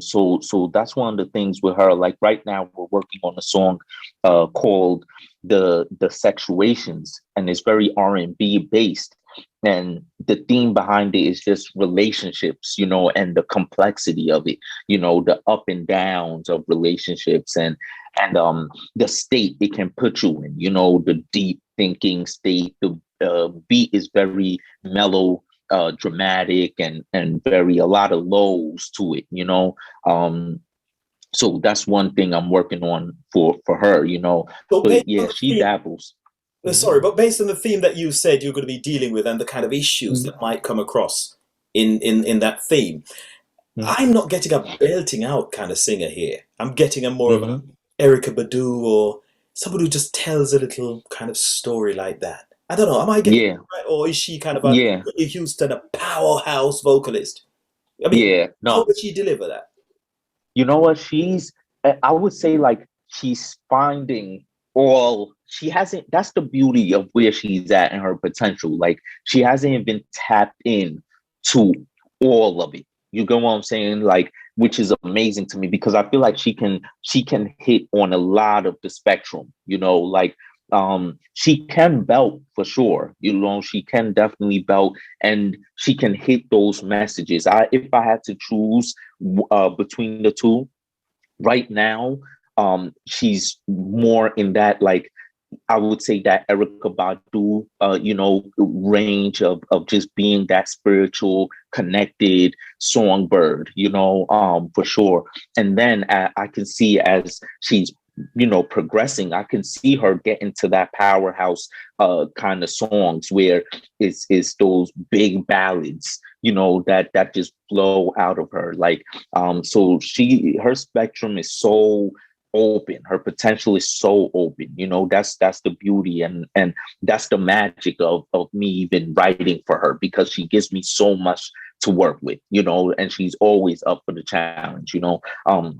Speaker 1: So that's one of the things with her. Like right now, we're working on a song called the Sexuations, and it's very R&B based. And the theme behind it is just relationships, and the complexity of it, the up and downs of relationships and the state it can put you in, the deep thinking state. The beat is very mellow, dramatic and very a lot of lows to it. So that's one thing I'm working on for her.
Speaker 2: so
Speaker 1: But
Speaker 2: based
Speaker 1: yeah,
Speaker 2: on the
Speaker 1: she
Speaker 2: theme.
Speaker 1: dabbles. Mhm.
Speaker 2: Sorry, but based on the theme that you said you're going to be dealing with and the kind of issues
Speaker 1: Mhm.
Speaker 2: that might come across in that theme, I'm not getting a belting out kind of singer here. I'm getting a more of a
Speaker 1: Mhm.
Speaker 2: Erica Badu or somebody who just tells a little kind of story like that. I don't know. Am I getting
Speaker 1: Yeah,
Speaker 2: it right, or is she kind of a
Speaker 1: yeah,
Speaker 2: Whitney Houston, a powerhouse vocalist? I mean,
Speaker 1: yeah.
Speaker 2: how
Speaker 1: No,
Speaker 2: does she deliver that?
Speaker 1: you know what? I would say like she's finding all, she hasn't, that's the beauty of where she's at and her potential. Like she hasn't even tapped in to all of it. You get what I'm saying? Like, which is amazing to me because I feel like she can hit on a lot of the spectrum, like she can belt for sure. She can definitely belt and she can hit those messages. If I had to choose between the two right now, she's more in that, like, I would say that Erica Badu, range of just being that spiritual, connected songbird, for sure. And then I can see as she's, progressing, I can see her get into that powerhouse kind of songs where it's those big ballads, that just flow out of her. Like, so her spectrum is so open, her potential is so open. That's the beauty and that's the magic of me even writing for her because she gives me so much to work with, and she's always up for the challenge.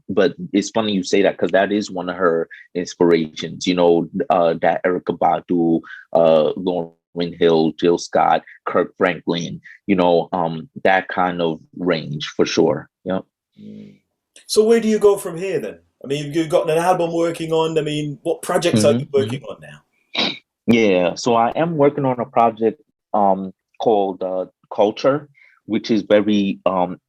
Speaker 1: But it's funny you say that because that is one of her inspirations, that Erica Badu, Lauryn Hill, Jill Scott, Kirk Franklin, that kind of range for sure. Yeah.
Speaker 2: So where do you go from here then? I mean, you've got an album working on. I mean, what projects are you working on now?
Speaker 1: Yeah, so I am working on a project called Culture, which is very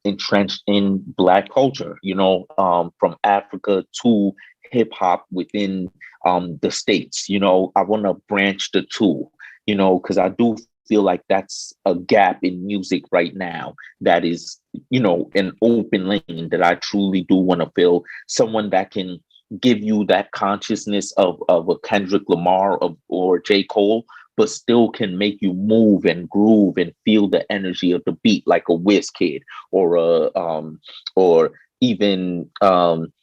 Speaker 1: entrenched in Black culture, from Africa to hip hop within the States. I want to branch the two, because I do feel like that's a gap in music right now that is, an open lane that I truly do want to fill. Someone that can give you that consciousness of a Kendrick Lamar or J. Cole, but still can make you move and groove and feel the energy of the beat, like a Kid or or even why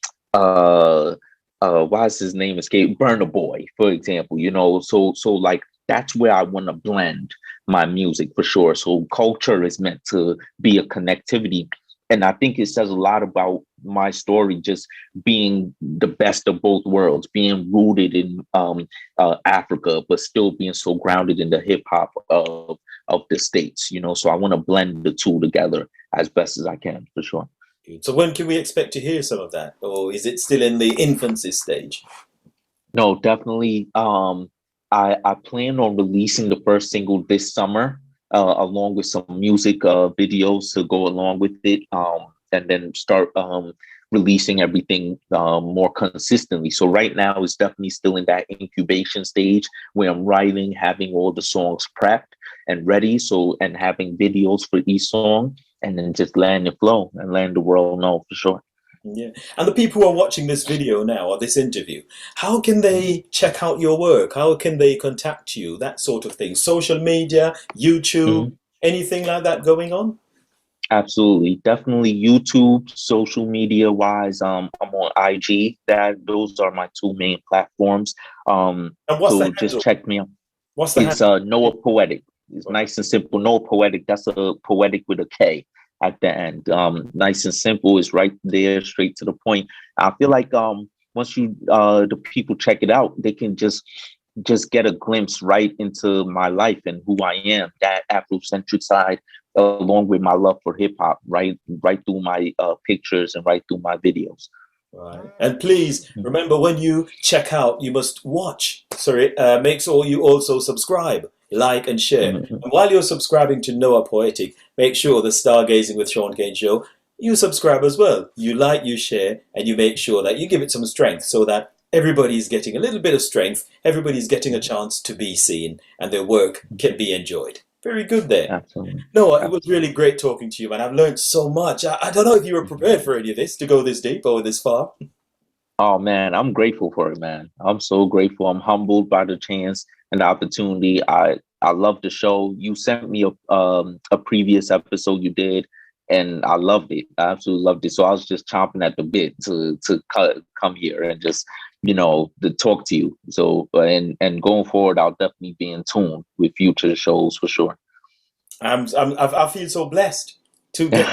Speaker 1: is his name escape? Burner Boy, for example. So like that's where I want to blend my music for sure. So culture is meant to be a connectivity. And I think it says a lot about my story, just being the best of both worlds, being rooted in Africa, but still being so grounded in the hip hop of the States, you know. So I want to blend the two together as best as I can, for sure.
Speaker 2: So when can we expect to hear some of that? Or is it still in the infancy stage?
Speaker 1: No, definitely. I plan on releasing the first single this summer, along with some music videos to go along with it, and then start releasing everything more consistently. So right now, it's definitely still in that incubation stage where I'm writing, having all the songs prepped and ready. So, and having videos for each song, and then just letting it flow and letting the world know for sure.
Speaker 2: Yeah. And the people who are watching this video now or this interview, how can they check out your work? How can they contact you? That sort of thing. Social media, YouTube, anything like that going on?
Speaker 1: Absolutely. Definitely YouTube, social media wise. I'm on IG. Those are my two main platforms.
Speaker 2: And what's the
Speaker 1: So just
Speaker 2: handle?
Speaker 1: check me out.
Speaker 2: What's the
Speaker 1: It's
Speaker 2: handle?
Speaker 1: Noah Poetic. It's nice and simple. Noah Poetic. That's a poetic with a K at the end. Nice and simple. It's right there, straight to the point. I feel like once the people check it out, they can just get a glimpse right into my life and who I am, that Afrocentric side, along with my love for hip hop, right through my pictures and right through my videos.
Speaker 2: Right. And please remember, when you check out, you must watch. Sorry, make sure you also subscribe, like, and share. And while you're subscribing to Noah Poetic, make sure the Stargazing with Shaun Cain Show, you subscribe as well. You like, you share, and you make sure that you give it some strength so that everybody's getting a little bit of strength, everybody's getting a chance to be seen, and their work can be enjoyed. Very good there.
Speaker 1: Absolutely.
Speaker 2: Noah, it was really great talking to you, man. I've learned so much. I don't know if you were prepared for any of this, to go this deep or this far.
Speaker 1: Oh man, I'm grateful for it, man. I'm so grateful. I'm humbled by the chance and the opportunity. I love the show. You sent me a previous episode you did, and I loved it. I absolutely loved it. So I was just chomping at the bit to come here and just, you know, to talk to you. So and going forward, I'll definitely be in tune with future shows for sure.
Speaker 2: I feel so blessed to get.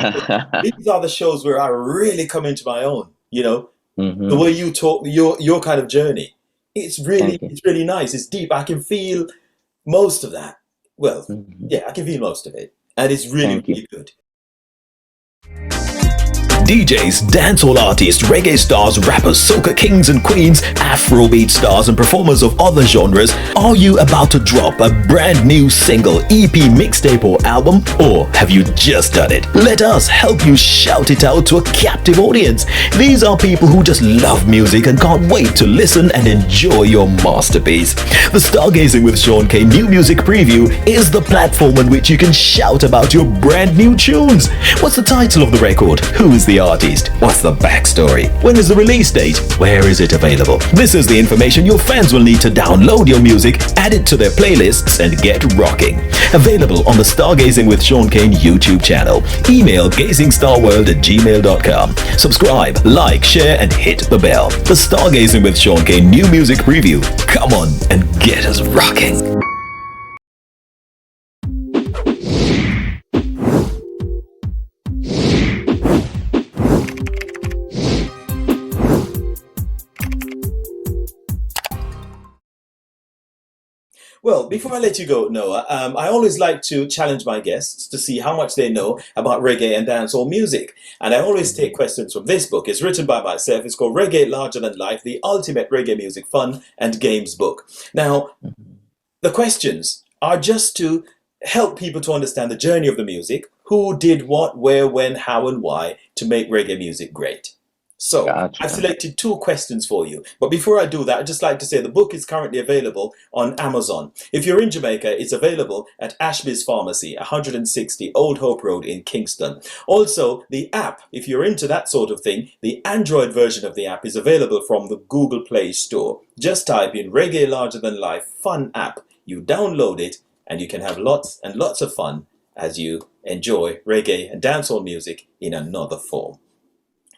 Speaker 2: These are the shows where I really come into my own. You know, the way you talk, your kind of journey. It's really nice. It's deep. I can feel most of that. Well, yeah, I can feel most of it, and it's really good.
Speaker 4: DJs, dancehall artists, reggae stars, rappers, soca kings and queens, Afrobeat stars and performers of other genres, are you about to drop a brand new single, EP, mixtape or album? Or have you just done it? Let us help you shout it out to a captive audience. These are people who just love music and can't wait to listen and enjoy your masterpiece. The Stargazing with Shaun Cain New Music Preview is the platform on which you can shout about your brand new tunes. What's the title of the record? Who is the artist? What's the backstory? When is the release date? Where is it available? This is the information your fans will need to download your music, add it to their playlists, and get rocking. Available on the Stargazing with Shaun Cain YouTube channel. Email gazingstarworld@gmail.com. Subscribe, like, share, and hit the bell. The Stargazing with Shaun Cain New Music Preview. Come on and get us rocking.
Speaker 2: Well, before I let you go, Noah, I always like to challenge my guests to see how much they know about reggae and dancehall music. And I always take questions from this book. It's written by myself. It's called Reggae Larger Than Life, the Ultimate Reggae Music Fun and Games Book. Now, the questions are just to help people to understand the journey of the music, who did what, where, when, how, and why to make reggae music great. So,
Speaker 1: Gotcha.
Speaker 2: I've selected 2 questions for you. But before I do that, I'd just like to say the book is currently available on Amazon. If you're in Jamaica, it's available at Ashby's Pharmacy, 160 Old Hope Road in Kingston. Also, the app, if you're into that sort of thing, the Android version of the app is available from the Google Play Store. Just type in Reggae Larger Than Life Fun App. You download it, and you can have lots and lots of fun as you enjoy reggae and dancehall music in another form.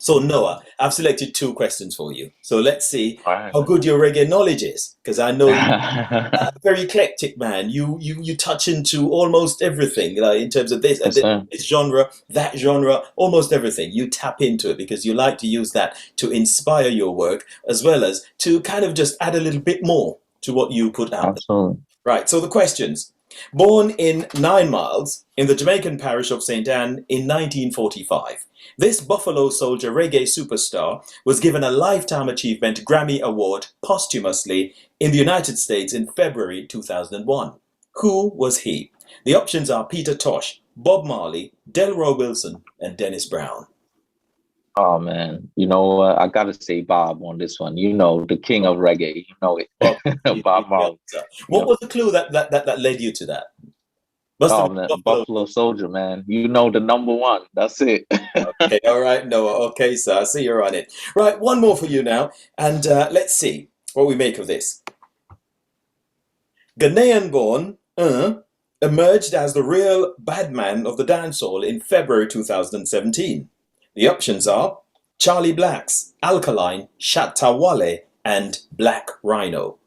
Speaker 2: So Noah, I've selected 2 questions for you. So let's see
Speaker 1: All right.
Speaker 2: how good your reggae knowledge is, because I know you're a very eclectic man. You touch into almost everything, in terms of
Speaker 1: Yes, sir.
Speaker 2: this genre, that genre, almost everything. You tap into it because you like to use that to inspire your work, as well as to kind of just add a little bit more to what you put out there.
Speaker 1: Absolutely.
Speaker 2: Right, so the questions. Born in 9 Miles in the Jamaican parish of St. Anne in 1945, this Buffalo Soldier reggae superstar was given a Lifetime Achievement Grammy Award posthumously in the United States in February 2001. Who was he? The options are Peter Tosh, Bob Marley, Delroy Wilson, and Dennis Brown.
Speaker 1: Oh man, you know what? I gotta say Bob on this one. You know, the king of reggae. You know it. Bob Marley.
Speaker 2: What was the clue that led you to that? Must have
Speaker 1: Oh
Speaker 2: been
Speaker 1: man,
Speaker 2: Buffalo.
Speaker 1: Buffalo Soldier, man. You know the number one. That's it.
Speaker 2: Okay, all right, Noah. Okay, sir, I see you're on it. Right, one more for you now, and let's see what we make of this. Ghanaian-born emerged as the real bad man of the dancehall in February 2017. The options are Charlie Blacks, Alkaline, Shatta Wale, and Black Rhino.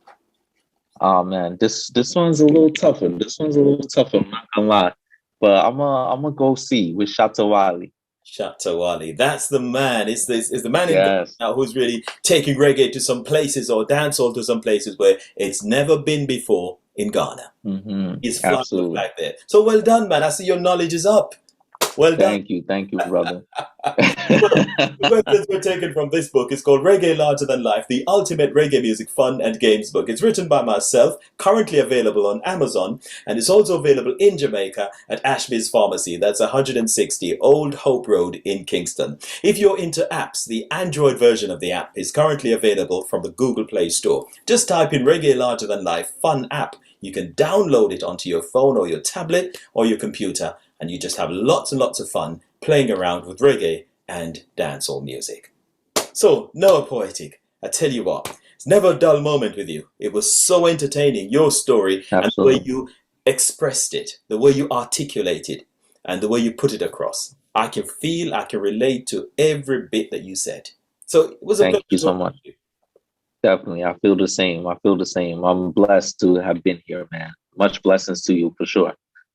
Speaker 1: Oh man, this one's a little tougher. This one's a little tougher. I'm not gonna lie, but I'm gonna go see with Shatta Wale.
Speaker 2: Shatta Wale, that's the man. It's the man in
Speaker 1: Yes.
Speaker 2: Ghana now who's really taking reggae to some places, or dancehall to some places where it's never been before in Ghana.
Speaker 1: Mm-hmm.
Speaker 2: He's flying
Speaker 1: Absolutely.
Speaker 2: back there. So well done, man. I see your knowledge is up. Well done.
Speaker 1: Thank you, brother.
Speaker 2: The questions we're taken from this book is called Reggae Larger Than Life, the ultimate reggae music fun and games book. It's written by myself, currently available on Amazon, and it's also available in Jamaica at Ashby's Pharmacy. That's 160 Old Hope Road in Kingston. If you're into apps, the Android version of the app is currently available from the Google Play Store. Just type in Reggae Larger Than Life Fun App. You can download it onto your phone or your tablet or your computer, and you just have lots and lots of fun playing around with reggae and dancehall music. So, Noah Poetik, I tell you what, it's never a dull moment with you. It was so entertaining, your story, and the
Speaker 1: Absolutely.
Speaker 2: way you expressed it, the way you articulated, and the way you put it across. I can relate to every bit that you said. So, it was a
Speaker 1: Thank
Speaker 2: pleasure
Speaker 1: you so
Speaker 2: talking
Speaker 1: much.
Speaker 2: to you.
Speaker 1: Definitely. I feel the same. I'm blessed to have been here, man. Much blessings to you for sure.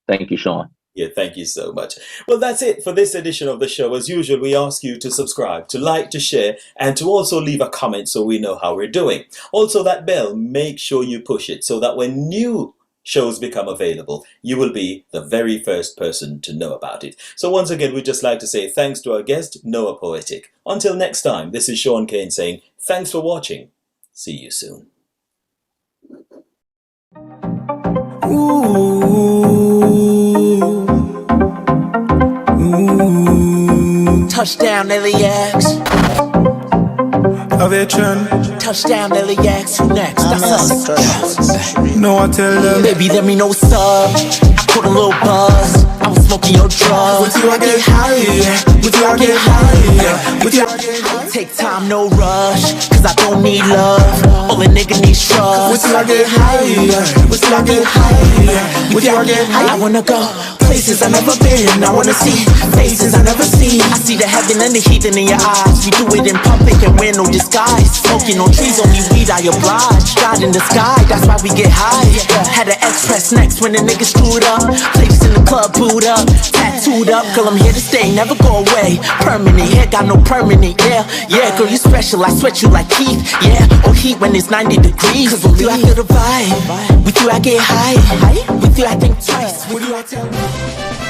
Speaker 1: Thank you, Shaun.
Speaker 2: Yeah, thank you so much. Well, that's it for this edition of the show. As usual, we ask you to subscribe, to like, to share, and to also leave a comment so we know how we're doing. Also, that bell, make sure you push it so that when new shows become available, you will be the very first person to know about it. So once again, we'd just like to say thanks to our guest, Noah Poetik. Until next time, this is Shaun Cain saying thanks for watching. See you soon.
Speaker 3: Touchdown, LAX. Touchdown, LAX. Who next? That's us.
Speaker 5: No, I tell them.
Speaker 3: Baby, let me know what's up. I put a little buzz. I was smoking your drugs.
Speaker 5: With you, I get
Speaker 3: high.
Speaker 5: With you, I get high. With you, I get high.
Speaker 3: Take time, no rush. Cause I don't need love. All a nigga needs trust.
Speaker 5: With you, I get high. With you, I get high. With you, I get high.
Speaker 3: I wanna go places I've never been. I wanna see faces I never seen. I see the heaven and the heathen in your eyes. We do it in public and wear no disguise. Smoking on trees, only weed I oblige. God in the sky, that's why we get high. Had an express next when the niggas screwed up. Places in the club booed up, tattooed up. Girl, I'm here to stay, never go away. Permanent, here got no permanent, yeah. Yeah, girl, you special, I sweat you like Keith. Yeah, or heat when it's 90 degrees. Cause with you I feel the vibe. With you I get high. With you I think twice. With you I tell me.